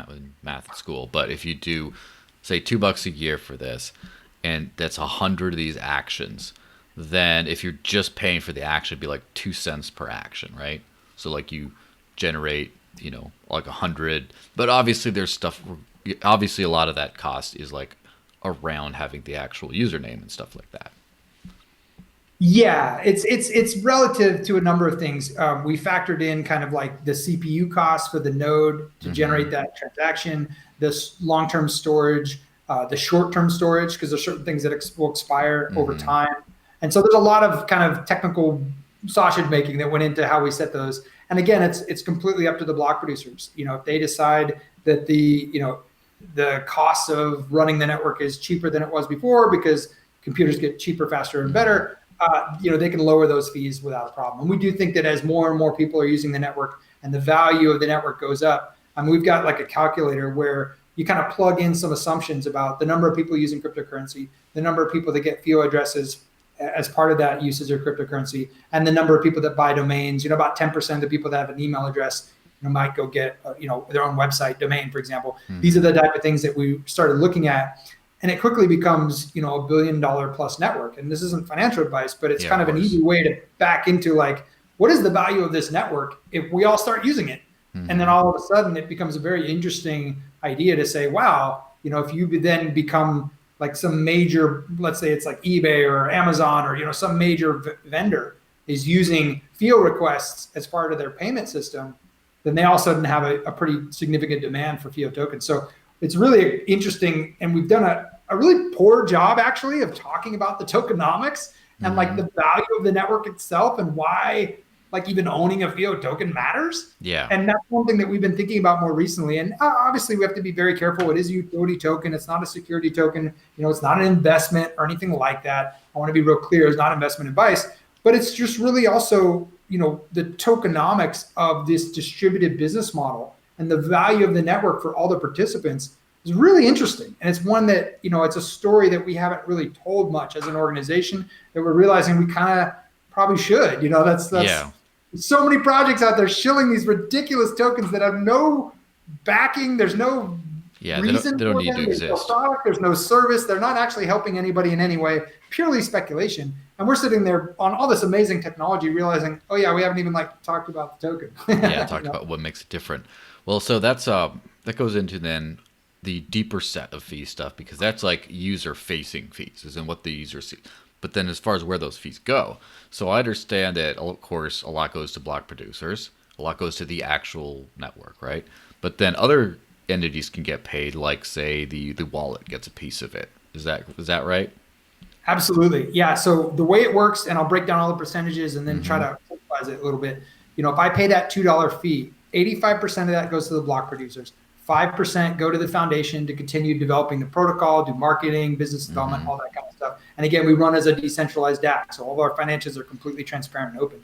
math at school, but if you do say $2 a year for this, and that's 100 of these actions, then if you're just paying for the action, it'd be like 2 cents per action, right? So like you generate, like 100, but obviously there's stuff, obviously a lot of that cost is like around having the actual username and stuff like that. Yeah, it's relative to a number of things. We factored in kind of like the CPU cost for the node to generate that transaction, this long-term storage, the short-term storage, because there's certain things that will expire over time. And so there's a lot of kind of technical sausage making that went into how we set those. And again, it's completely up to the block producers. If they decide that the cost of running the network is cheaper than it was before because computers get cheaper, faster, and better, they can lower those fees without a problem. And we do think that as more and more people are using the network and the value of the network goes up, I mean, we've got like a calculator where you kind of plug in some assumptions about the number of people using cryptocurrency, the number of people that get FIO addresses as part of that usage of cryptocurrency, and the number of people that buy domains. About 10% of the people that have an email address might go get their own website domain, for example. These are the type of things that we started looking at. And it quickly becomes, $1 billion plus network. And this isn't financial advice, but it's kind of an easy way to back into like, what is the value of this network if we all start using it? And then all of a sudden it becomes a very interesting idea to say, wow, if you then become like some major, let's say it's like eBay or Amazon or, some major vendor is using FIO requests as part of their payment system, then they all of a sudden have a pretty significant demand for FIO tokens. So it's really interesting. And we've done a really poor job actually of talking about the tokenomics and like the value of the network itself and why like even owning a FIO token matters. Yeah. And that's one thing that we've been thinking about more recently. And obviously we have to be very careful. It is a utility token. It's not a security token. It's not an investment or anything like that. I want to be real clear. It's not investment advice, but it's just really also, the tokenomics of this distributed business model and the value of the network for all the participants is really interesting. And it's one that, it's a story that we haven't really told much as an organization that we're realizing we kind of probably should. That's so many projects out there shilling these ridiculous tokens that have no backing. There's no reason they don't for need them. to There's exist. no product. There's no service. They're not actually helping anybody in any way. Purely speculation. And we're sitting there on all this amazing technology, realizing, oh yeah, we haven't even talked about the token. Talked about what makes it different. Well, so that's that goes into then the deeper set of fee stuff, because that's like user-facing fees, is in what the user sees. But then as far as where those fees go, so I understand that, of course, a lot goes to block producers, a lot goes to the actual network, right? But then other entities can get paid, like, say, the wallet gets a piece of it. Is that right? Absolutely. Yeah. So the way it works, and I'll break down all the percentages and then try to simplify it a little bit. If I pay that $2 fee, 85% of that goes to the block producers. 5% go to the foundation to continue developing the protocol, do marketing, business development, all that kind of stuff. And again, we run as a decentralized DApp, so all of our financials are completely transparent and open.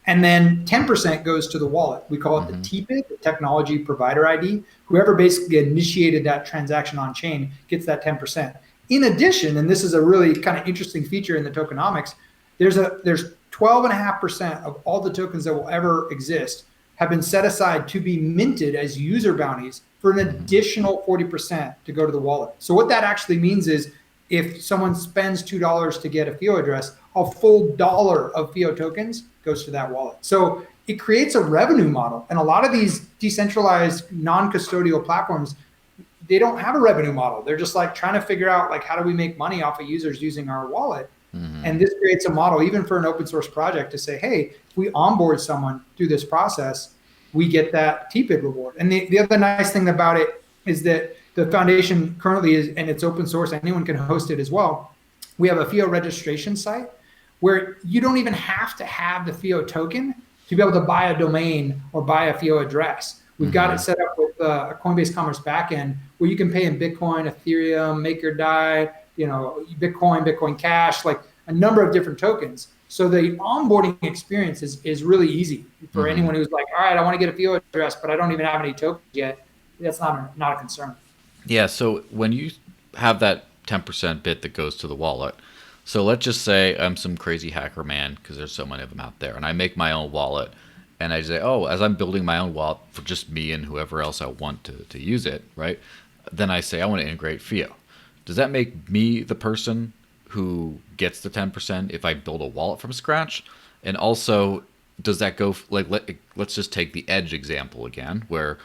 And then 10% goes to the wallet. We call it the TPID, the Technology Provider ID. Whoever basically initiated that transaction on chain gets that 10%. In addition, and this is a really kind of interesting feature in the tokenomics, there's 12.5% of all the tokens that will ever exist have been set aside to be minted as user bounties for an additional 40% to go to the wallet. So what that actually means is if someone spends $2 to get a FIO address, a full $1 of FIO tokens goes to that wallet. So it creates a revenue model. And a lot of these decentralized non-custodial platforms, they don't have a revenue model. They're just like trying to figure out like, how do we make money off of users using our wallet? And this creates a model, even for an open source project, to say, hey, if we onboard someone through this process, we get that TPID reward. And the other nice thing about it is that the foundation currently is, and it's open source, anyone can host it as well. We have a FIO registration site where you don't even have to have the FIO token to be able to buy a domain or buy a FIO address. We've got it set up with a Coinbase Commerce backend where you can pay in Bitcoin, Ethereum, MakerDAI, Bitcoin Cash, like a number of different tokens. So the onboarding experience is really easy for anyone who's like, all right, I want to get a FIO address, but I don't even have any tokens yet. That's not a concern. Yeah. So when you have that 10% bit that goes to the wallet, so let's just say I'm some crazy hacker man, because there's so many of them out there, and I make my own wallet, and I say, oh, as I'm building my own wallet for just me and whoever else I want to use it, right? Then I say I want to integrate FIO. Does that make me the person who gets the 10% if I build a wallet from scratch? And also, does that go, like, let's just take the Edge example again, where,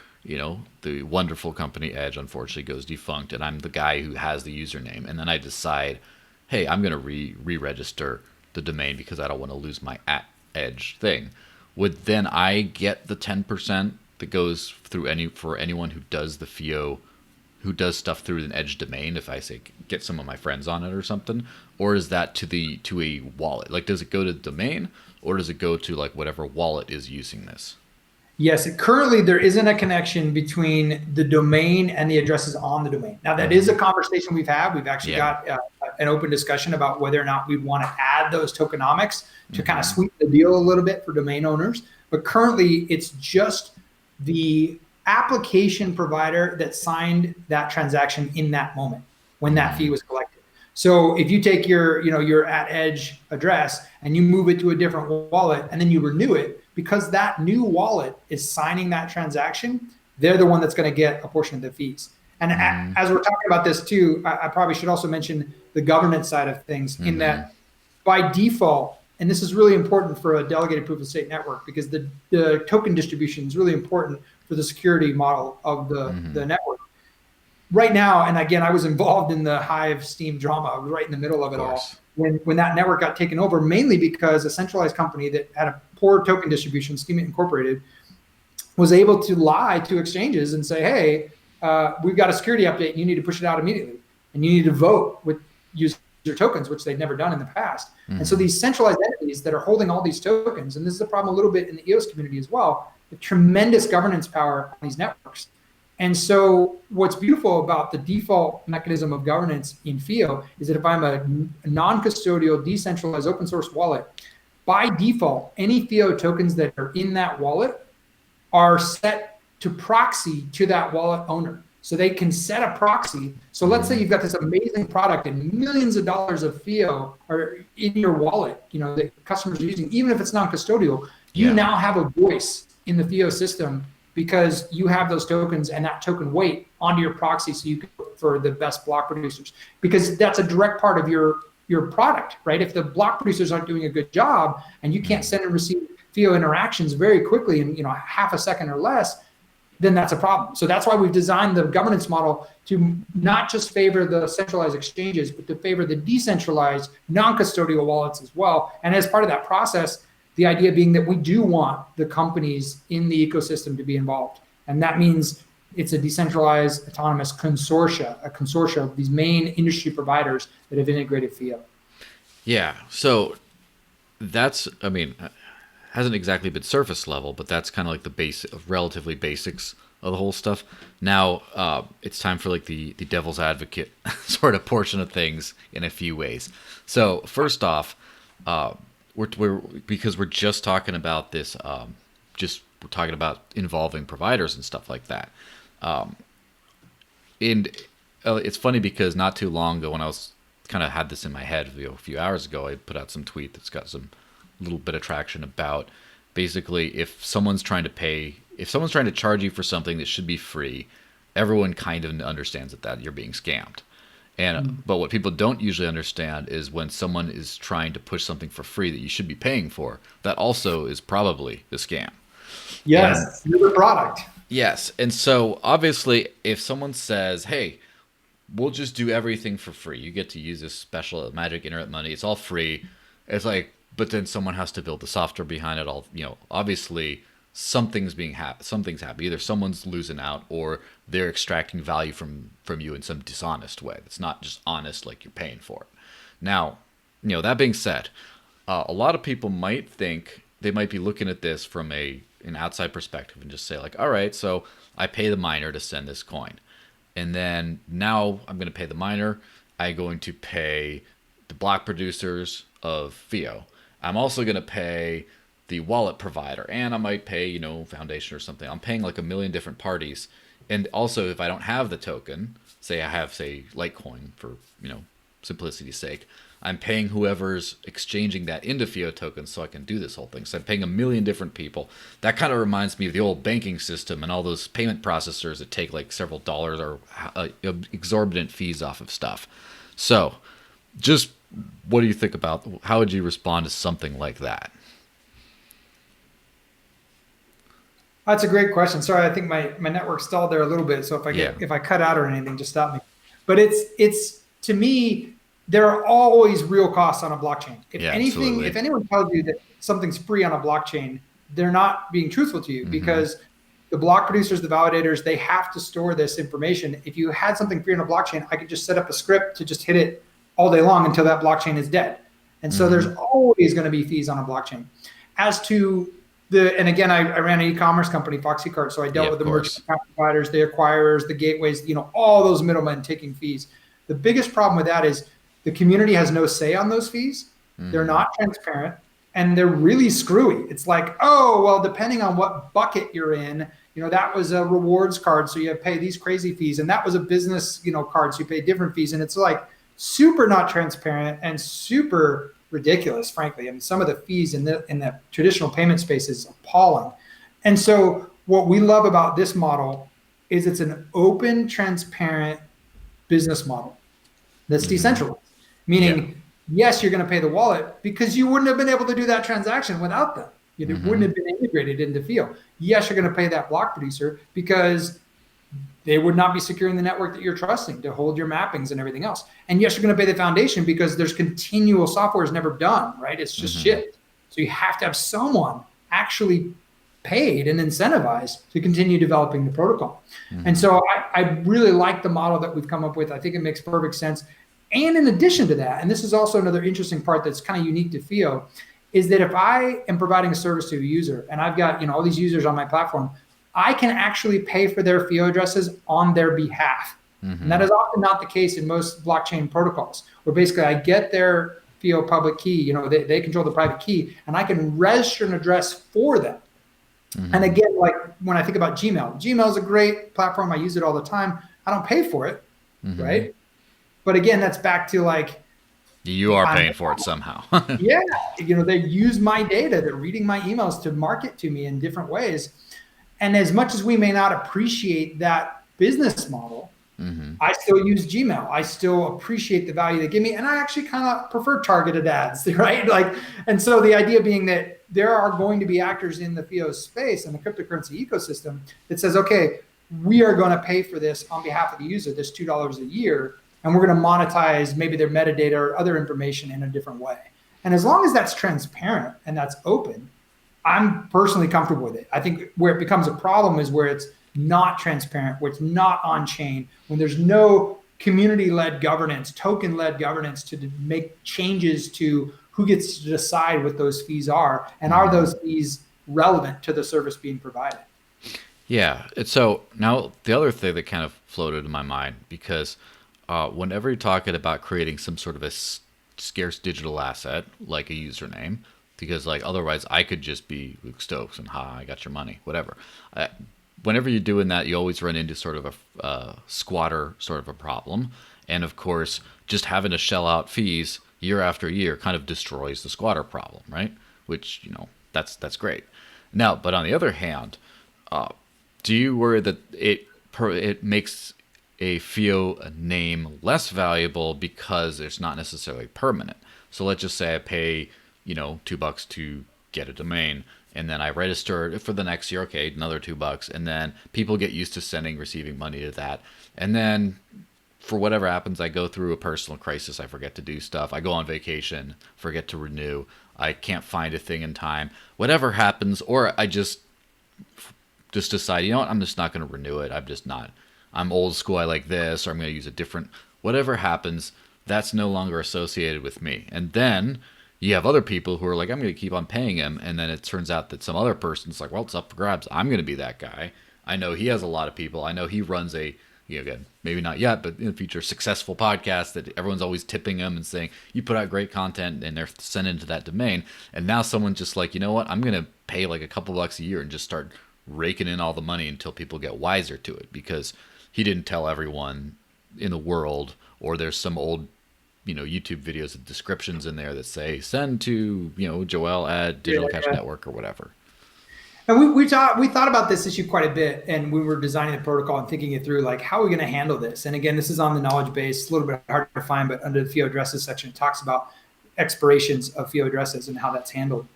the wonderful company Edge unfortunately goes defunct, and I'm the guy who has the username, and then I decide, hey, I'm going to re-register the domain because I don't want to lose my @Edge thing. Would then I get the 10% that goes through for anyone who does the FIO, who does stuff through an Edge domain, if I say get some of my friends on it or something? Or is that to a wallet? Like, does it go to the domain, or does it go to like whatever wallet is using this? Yes, currently there isn't a connection between the domain and the addresses on the domain. Now that is a conversation we've had. We've actually got an open discussion about whether or not we want to add those tokenomics to kind of sweeten the deal a little bit for domain owners. But currently it's just the application provider that signed that transaction in that moment when that fee was collected. So if you take your, your at edge address and you move it to a different wallet and then you renew it, because that new wallet is signing that transaction, they're the one that's going to get a portion of the fees. And as we're talking about this too, I probably should also mention the governance side of things in that by default, and this is really important for a delegated proof of stake network because the token distribution is really important for the security model of the network. Right now, and again, I was involved in the Hive Steam drama. I was right in the middle of it all when that network got taken over, mainly because a centralized company that had a poor token distribution, SteamIt Incorporated, was able to lie to exchanges and say, hey, we've got a security update and you need to push it out immediately. And you need to vote with user tokens, which they'd never done in the past. And so these centralized entities that are holding all these tokens, and this is a problem a little bit in the EOS community as well, the tremendous governance power on these networks. And so what's beautiful about the default mechanism of governance in FIO is that if I'm a non-custodial, decentralized open source wallet, by default, any FIO tokens that are in that wallet are set to proxy to that wallet owner. So they can set a proxy. So let's say you've got this amazing product and millions of dollars of FIO are in your wallet, that customers are using, even if it's non-custodial, you now have a voice in the FIO system because you have those tokens and that token weight onto your proxy so you can look for the best block producers. Because that's a direct part of your product, right? If the block producers aren't doing a good job and you can't send and receive FIO interactions very quickly in half a second or less, then that's a problem. So that's why we've designed the governance model to not just favor the centralized exchanges, but to favor the decentralized non-custodial wallets as well. And as part of that process, the idea being that we do want the companies in the ecosystem to be involved. And that means it's a decentralized autonomous consortia, a consortia of these main industry providers that have integrated FIO. Yeah, so that's, hasn't exactly been surface level, but that's kind of like the relatively basics of the whole stuff. Now it's time for like the devil's advocate sort of portion of things in a few ways. So first off, because we're just talking about this, we're talking about involving providers and stuff like that. And it's funny because not too long ago when I was kind of had this in my head, a few hours ago, I put out some tweet that's got some little bit of traction about basically if someone's trying to charge you for something that should be free, everyone kind of understands that you're being scammed. And but what people don't usually understand is when someone is trying to push something for free that you should be paying for, that also is probably the scam. Yes, you're the product. Yes. And so obviously if someone says, hey, we'll just do everything for free, you get to use this special magic internet money, it's all free. It's like, but then someone has to build the software behind it all. Obviously something's happening. Either someone's losing out or they're extracting value from you in some dishonest way. That's not just honest, like you're paying for it. Now, that being said, a lot of people might think they might be looking at this from an outside perspective and just say like, all right, so I pay the miner to send this coin. And then now I'm going to pay the miner. I'm going to pay the block producers of FIO. I'm also going to pay the wallet provider, and I might pay, Foundation or something. I'm paying like a million different parties. And also if I don't have the token, say I have, Litecoin for, simplicity's sake, I'm paying whoever's exchanging that into FIO tokens so I can do this whole thing. So I'm paying a million different people. That kind of reminds me of the old banking system and all those payment processors that take like several dollars or exorbitant fees off of stuff. So just what do you think about, how would you respond to something like that? That's a great question. Sorry, I think my network stalled there a little bit. So if I cut out or anything, just stop me. But it's to me, there are always real costs on a blockchain. If anyone tells you that something's free on a blockchain, they're not being truthful to you because the block producers, the validators, they have to store this information. If you had something free on a blockchain, I could just set up a script to just hit it all day long until that blockchain is dead. And so there's always going to be fees on a blockchain. As to and again, I ran an e-commerce company, FoxyCart, so I dealt with the merchant providers, the acquirers, the gateways, all those middlemen taking fees. The biggest problem with that is the community has no say on those fees. They're not transparent. and they're really screwy. It's like, oh, well, depending on what bucket you're in, that was a rewards card, so you have to pay these crazy fees, and that was a business, card, so you pay different fees, and it's like super not transparent and super ridiculous, frankly. I mean, some of the fees in the traditional payment space is appalling. And so what we love about this model is it's an open, transparent business model that's decentralized, meaning, yes, you're going to pay the wallet because you wouldn't have been able to do that transaction without them. It wouldn't have been integrated into Fio. Yes, you're going to pay that block producer because they would not be securing the network that you're trusting to hold your mappings and everything else. And yes, you're going to pay the foundation because there's continual software is never done, right? It's just shipped. So you have to have someone actually paid and incentivized to continue developing the protocol. And so I really like the model that we've come up with. I think it makes perfect sense. And in addition to that, and this is also another interesting part that's kind of unique to Fio, is that if I am providing a service to a user and I've got all these users on my platform, I can actually pay for their Fio addresses on their behalf. And that is often not the case in most blockchain protocols, where basically I get their Fio public key, they control the private key, and I can register an address for them. And again, like when I think about Gmail is a great platform. I use it all the time. I don't pay for it, right? But again, that's back to like, you are paying for it somehow. Yeah. They use my data. They're reading my emails to market to me in different ways. And as much as we may not appreciate that business model, I still use Gmail. I still appreciate the value they give me. And I actually kind of prefer targeted ads, right? And so the idea being that there are going to be actors in the Fio space and the cryptocurrency ecosystem that says, okay, we are going to pay for this on behalf of the user, this $2 a year. And we're going to monetize maybe their metadata or other information in a different way. And as long as that's transparent and that's open, I'm personally comfortable with it. I think where it becomes a problem is where it's not transparent, where it's not on chain, when there's no community-led governance, token-led governance to make changes to who gets to decide what those fees are, and are those fees relevant to the service being provided. Yeah. So now the other thing that kind of floated in my mind, because whenever you're talking about creating some sort of a scarce digital asset, like a username, because like otherwise I could just be Luke Stokes and I got your money, whatever. Whenever you're doing that, you always run into sort of a squatter sort of a problem. And of course, just having to shell out fees year after year kind of destroys the squatter problem, right? Which, that's great. Now, but on the other hand, do you worry that it makes a Fio name less valuable because it's not necessarily permanent? So let's just say I pay, $2 to get a domain, and then I register it for the next year. Okay, another $2, and then people get used to receiving money to that, and then for whatever happens, I go through a personal crisis. I forget to do stuff. I go on vacation, forget to renew. I can't find a thing in time. Whatever happens, or I just decide, I'm just not going to renew it. I'm old school, I like this, or I'm going to use a different, whatever happens, that's no longer associated with me. And then you have other people who are like, I'm going to keep on paying him. And then it turns out that some other person's like, well, it's up for grabs. I'm going to be that guy. I know he has a lot of people. I know he runs a, again, maybe not yet, but in the future, successful podcast that everyone's always tipping him and saying, you put out great content, and they're sent into that domain. And now someone's just like, you know what? I'm going to pay like a couple bucks a year and just start raking in all the money until people get wiser to it, because he didn't tell everyone in the world, or there's some old, YouTube videos of descriptions in there that say send to, Joel at Digital Cash Network or whatever. And we thought about this issue quite a bit, and we were designing the protocol and thinking it through, like, how are we going to handle this? And again, this is on the knowledge base, a little bit hard to find, but under the Fio addresses section, it talks about expirations of Fio addresses and how that's handled.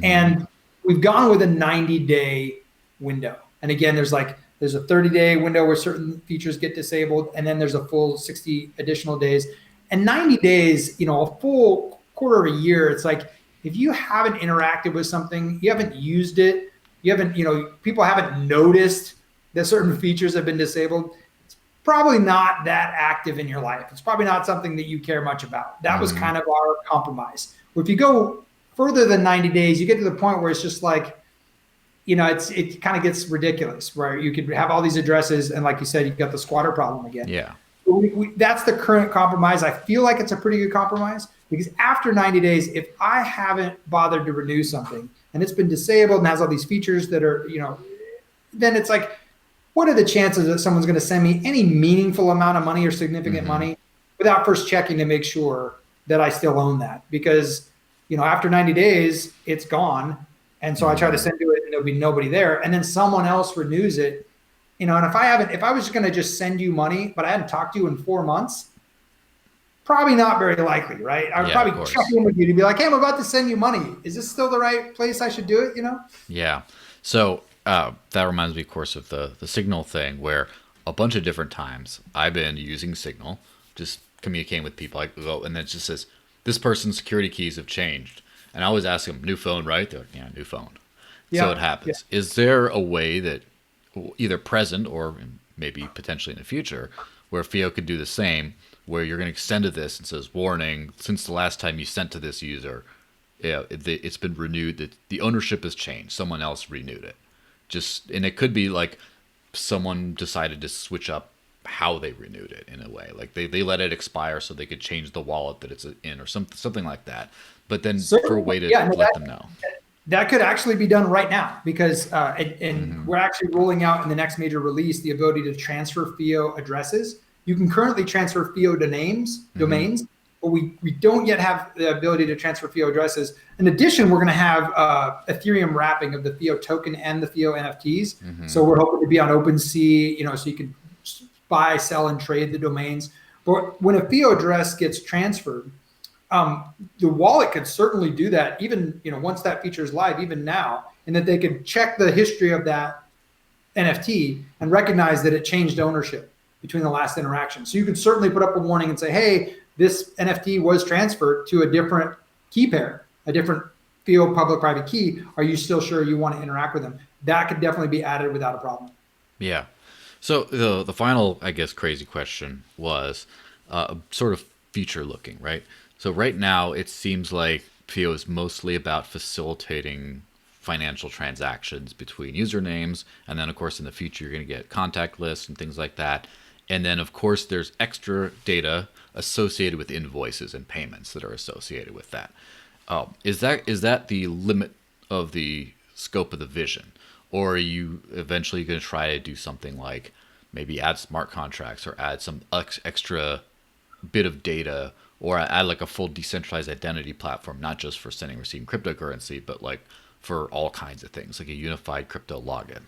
And we've gone with a 90-day window. And again, there's a 30-day window where certain features get disabled, and then there's a full 60 additional days. And 90 days, a full quarter of a year, it's like, if you haven't interacted with something, you haven't used it, people haven't noticed that certain features have been disabled, it's probably not that active in your life. It's probably not something that you care much about. That was kind of our compromise. If you go further than 90 days, you get to the point where it's just like, it kind of gets ridiculous, where you could have all these addresses, and like you said, you've got the squatter problem again. Yeah. That's the current compromise. I feel like it's a pretty good compromise because after 90 days, if I haven't bothered to renew something and it's been disabled and has all these features that are, then it's like, what are the chances that someone's going to send me any meaningful amount of money or significant money without first checking to make sure that I still own that? Because, after 90 days, it's gone. And so I try to send to it and there'll be nobody there. And then someone else renews it. And if I was going to just send you money, but I hadn't talked to you in 4 months, probably not very likely, right? I would probably check in with you to be like, hey, I'm about to send you money. Is this still the right place I should do it? Yeah. So that reminds me, of course, of the Signal thing, where a bunch of different times I've been using Signal, just communicating with people. I go, and then it just says, this person's security keys have changed. And I always ask them, new phone, right? They're like, yeah, new phone. Yeah. So it happens. Yeah. Is there a way that either present or maybe potentially in the future where FIO could do the same, where you're going to extend to this and says, warning, since the last time you sent to this user, it's been renewed, the ownership has changed. Someone else renewed it. And it could be like someone decided to switch up how they renewed it in a way. Like they let it expire so they could change the wallet that it's in or something like that. But then for a way to let them know. That could actually be done right now because we're actually rolling out in the next major release the ability to transfer FIO addresses. You can currently transfer FIO domains, but we don't yet have the ability to transfer FIO addresses. In addition, we're going to have Ethereum wrapping of the FIO token and the FIO NFTs. So we're hoping to be on OpenSea, so you can buy, sell, and trade the domains. But when a FIO address gets transferred, the wallet could certainly do that even, once that feature is live, even now, and that they could check the history of that NFT and recognize that it changed ownership between the last interaction. So you could certainly put up a warning and say, hey, this NFT was transferred to a different key pair, a different FIO public-private key. Are you still sure you want to interact with them? That could definitely be added without a problem. Yeah. So the final, I guess, crazy question was sort of feature looking, right? So right now it seems like FIO is mostly about facilitating financial transactions between usernames. And then, of course, in the future, you're going to get contact lists and things like that. And then, of course, there's extra data associated with invoices and payments that are associated with that. Is that the limit of the scope of the vision? Or are you eventually going to try to do something like maybe add smart contracts or add some extra bit of data or add like a full decentralized identity platform, not just for sending and receiving cryptocurrency, but like for all kinds of things, like a unified crypto login?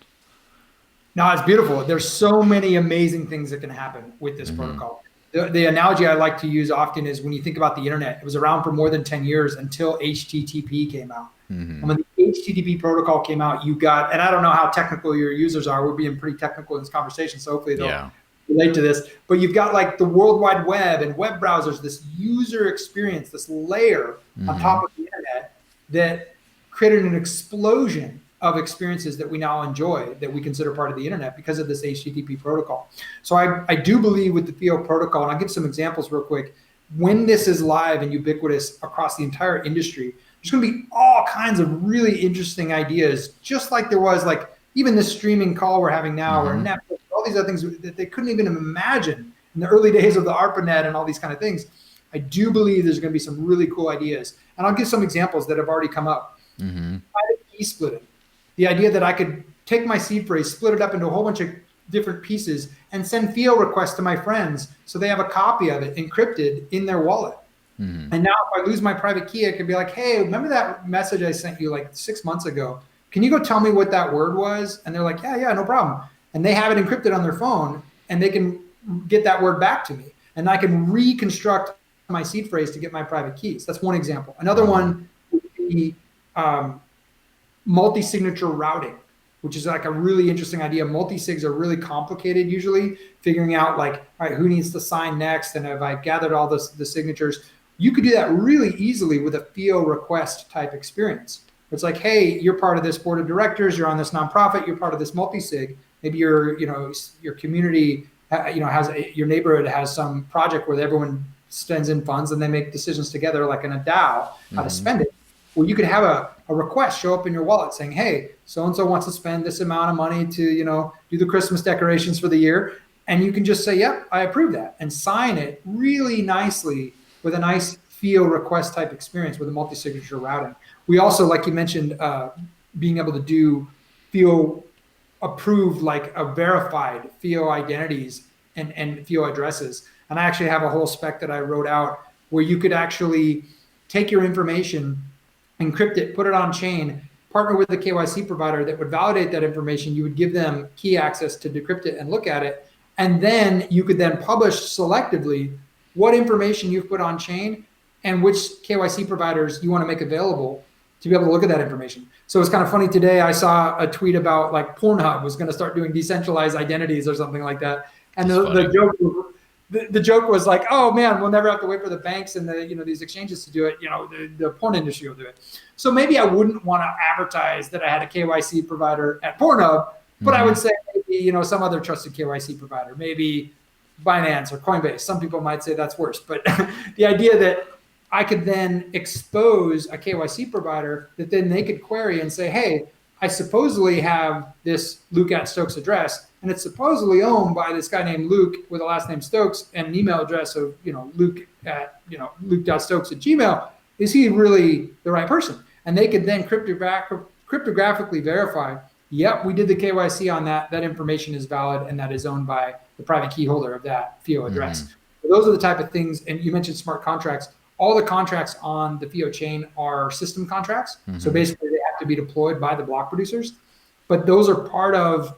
No, it's beautiful. There's so many amazing things that can happen with this protocol. The analogy I like to use often is when you think about the internet, it was around for more than 10 years until HTTP came out. And when the HTTP protocol came out, you got, and I don't know how technical your users are. We're being pretty technical in this conversation, so hopefully they'll relate to this. But you've got like the World Wide Web and web browsers, this user experience, this layer on top of the internet that created an explosion of experiences that we now enjoy that we consider part of the internet because of this HTTP protocol. So I do believe with the FIO protocol, and I'll give some examples real quick, when this is live and ubiquitous across the entire industry, there's going to be all kinds of really interesting ideas, just like there was like even this streaming call we're having now or Netflix, all these other things that they couldn't even imagine in the early days of the ARPANET and all these kind of things. I do believe there's going to be some really cool ideas. And I'll give some examples that have already come up. Private key splitting. The idea that I could take my seed phrase, split it up into a whole bunch of different pieces and send FIO requests to my friends so they have a copy of it encrypted in their wallet. And now if I lose my private key, I could be like, hey, remember that message I sent you like 6 months ago? Can you go tell me what that word was? And they're like, yeah, no problem. And they have it encrypted on their phone and they can get that word back to me. And I can reconstruct my seed phrase to get my private keys. That's one example. Another one would be multi-signature routing, which is like a really interesting idea. Multi-sigs are really complicated usually, figuring out like, all right, who needs to sign next? And have I gathered all the signatures? You could do that really easily with a FIO request type experience. It's like, hey, you're part of this board of directors, you're on this nonprofit, you're part of this multi-sig. Maybe your community, your neighborhood has some project where everyone spends in funds and they make decisions together like in a DAO, how to spend it. Well, you could have a request show up in your wallet saying, hey, so-and-so wants to spend this amount of money to, do the Christmas decorations for the year. And you can just say, yep, I approve that, and sign it really nicely with a nice FIO request type experience with a multi-signature routing. We also, like you mentioned, being able to do FIO approved, like a verified FIO identities and FIO addresses. And I actually have a whole spec that I wrote out where you could actually take your information, encrypt it, put it on chain, partner with a KYC provider that would validate that information. You would give them key access to decrypt it and look at it. And then you could then publish selectively what information you've put on chain and which KYC providers you want to make available to be able to look at that information. So it's kind of funny today, I saw a tweet about like Pornhub was going to start doing decentralized identities or something like that. And the joke was like, oh man, we'll never have to wait for the banks and these exchanges to do it. The porn industry will do it. So maybe I wouldn't want to advertise that I had a KYC provider at Pornhub, but I would say maybe, some other trusted KYC provider, maybe Binance or Coinbase. Some people might say that's worse, but the idea that I could then expose a KYC provider that then they could query and say, hey, I supposedly have this Luke@Stokes address, and it's supposedly owned by this guy named Luke with a last name Stokes and an email address of, Luke.Stokes@Gmail. Is he really the right person? And they could then cryptographically verify, yep, we did the KYC on that. That information is valid, and that is owned by the private key holder of that FIO address. So those are the type of things, and you mentioned smart contracts. All the contracts on the FIO chain are system contracts. So basically they have to be deployed by the block producers. But those are part of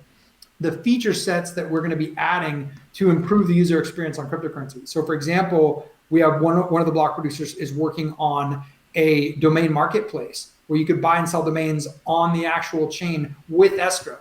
the feature sets that we're going to be adding to improve the user experience on cryptocurrency. So for example, we have one of the block producers is working on a domain marketplace where you could buy and sell domains on the actual chain with escrow.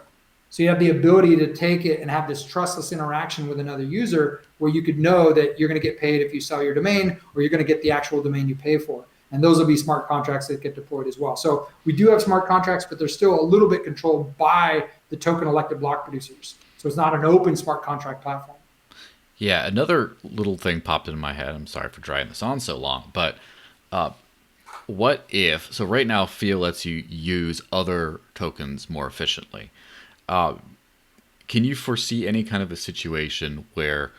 So you have the ability to take it and have this trustless interaction with another user where you could know that you're going to get paid if you sell your domain, or you're going to get the actual domain you pay for. And those will be smart contracts that get deployed as well. So we do have smart contracts, but they're still a little bit controlled by the token elected block producers. So it's not an open smart contract platform. Yeah, another little thing popped into my head. I'm sorry for dragging this on so long, but what if, so right now FIO lets you use other tokens more efficiently. Can you foresee any kind of a situation where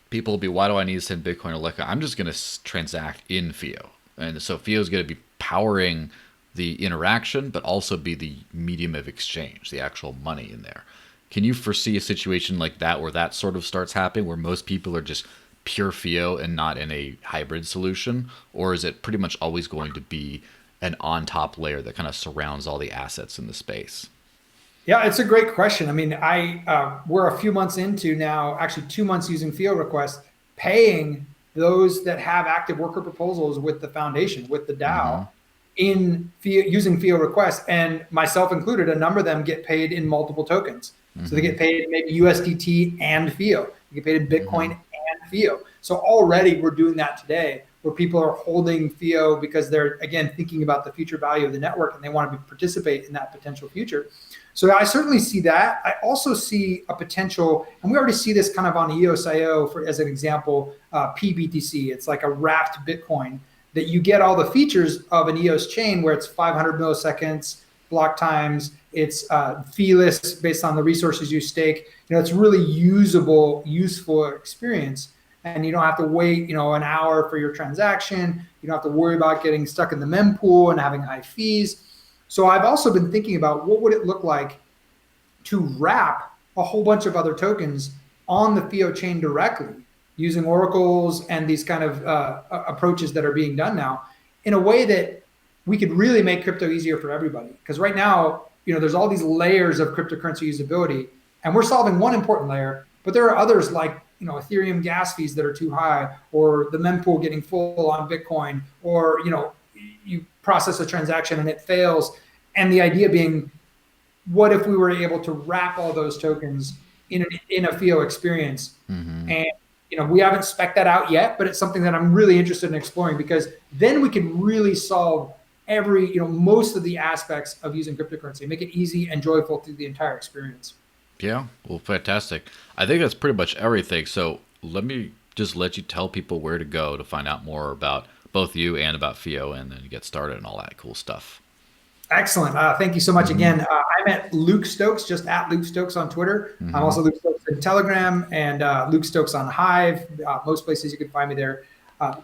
people will be, why do I need to send Bitcoin to Leica? I'm just going to transact in FIO. And so FIO is going to be powering the interaction, but also be the medium of exchange, the actual money in there. Can you foresee a situation like that where that sort of starts happening, where most people are just pure FIO and not in a hybrid solution? Or is it pretty much always going to be an on-top layer that kind of surrounds all the assets in the space? Yeah, it's a great question. I mean, we're a few months into now, actually 2 months using FIO requests, paying those that have active worker proposals with the foundation, with the DAO, in FIO, using FIO requests, and myself included. A number of them get paid in multiple tokens. So they get paid maybe USDT and FIO. They get paid in Bitcoin and FIO. So already we're doing that today, where people are holding FIO because they're, again, thinking about the future value of the network and they want to participate in that potential future. So I certainly see that. I also see a potential, and we already see this kind of on EOS.io as an example, PBTC. It's like a wrapped Bitcoin that you get all the features of an EOS chain where it's 500 milliseconds, block times, it's feeless based on the resources you stake. It's really usable, useful experience. And you don't have to wait, an hour for your transaction. You don't have to worry about getting stuck in the mempool and having high fees. So I've also been thinking about what would it look like to wrap a whole bunch of other tokens on the FIO chain directly using oracles and these kind of approaches that are being done now in a way that we could really make crypto easier for everybody. Because right now, there's all these layers of cryptocurrency usability, and we're solving one important layer, but there are others like Ethereum gas fees that are too high, or the mempool getting full on Bitcoin, or you process a transaction and it fails. And the idea being, what if we were able to wrap all those tokens in a FIO experience? And we haven't spec'd that out yet, but it's something that I'm really interested in exploring, because then we can really solve most of the aspects of using cryptocurrency, make it easy and joyful through the entire experience. Yeah, well, fantastic. I think that's pretty much everything. So let me just let you tell people where to go to find out more about both you and about FIO, and then get started and all that cool stuff. Excellent. Thank you so much again. I'm at Luke Stokes, just at Luke Stokes on Twitter. I'm also Luke Stokes in Telegram and Luke Stokes on Hive. Most places you can find me there.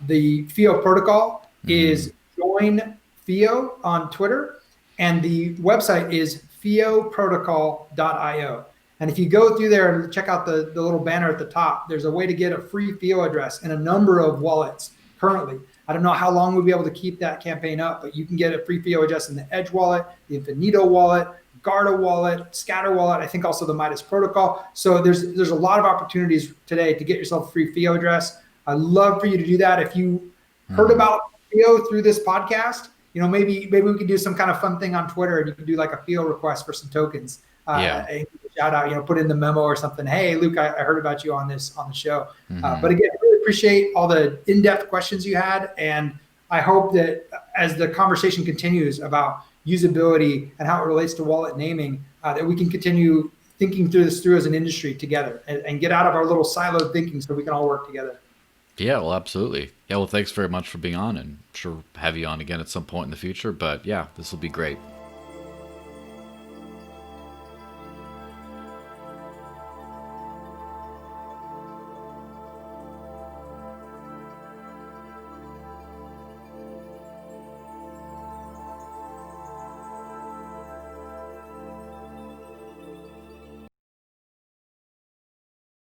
The FIO protocol is join FIO on Twitter, and the website is fioprotocol.io. And if you go through there and check out the little banner at the top, there's a way to get a free FIO address in a number of wallets currently. I don't know how long we'll be able to keep that campaign up, but you can get a free FIO address in the Edge wallet, the Infinito wallet, Garda wallet, Scatter wallet, I think also the Midas protocol. So there's a lot of opportunities today to get yourself a free FIO address. I'd love for you to do that. If you heard about FIO through this podcast, maybe we could do some kind of fun thing on Twitter, and you can do like a FIO request for some tokens. And shout out, put in the memo or something. Hey, Luke, I heard about you on the show. But again, really appreciate all the in-depth questions you had. And I hope that as the conversation continues about usability and how it relates to wallet naming, that we can continue thinking through this as an industry together and get out of our little siloed thinking so we can all work together. Yeah, well, absolutely. Yeah, well, thanks very much for being on, and I'm sure have you on again at some point in the future. But yeah, this will be great.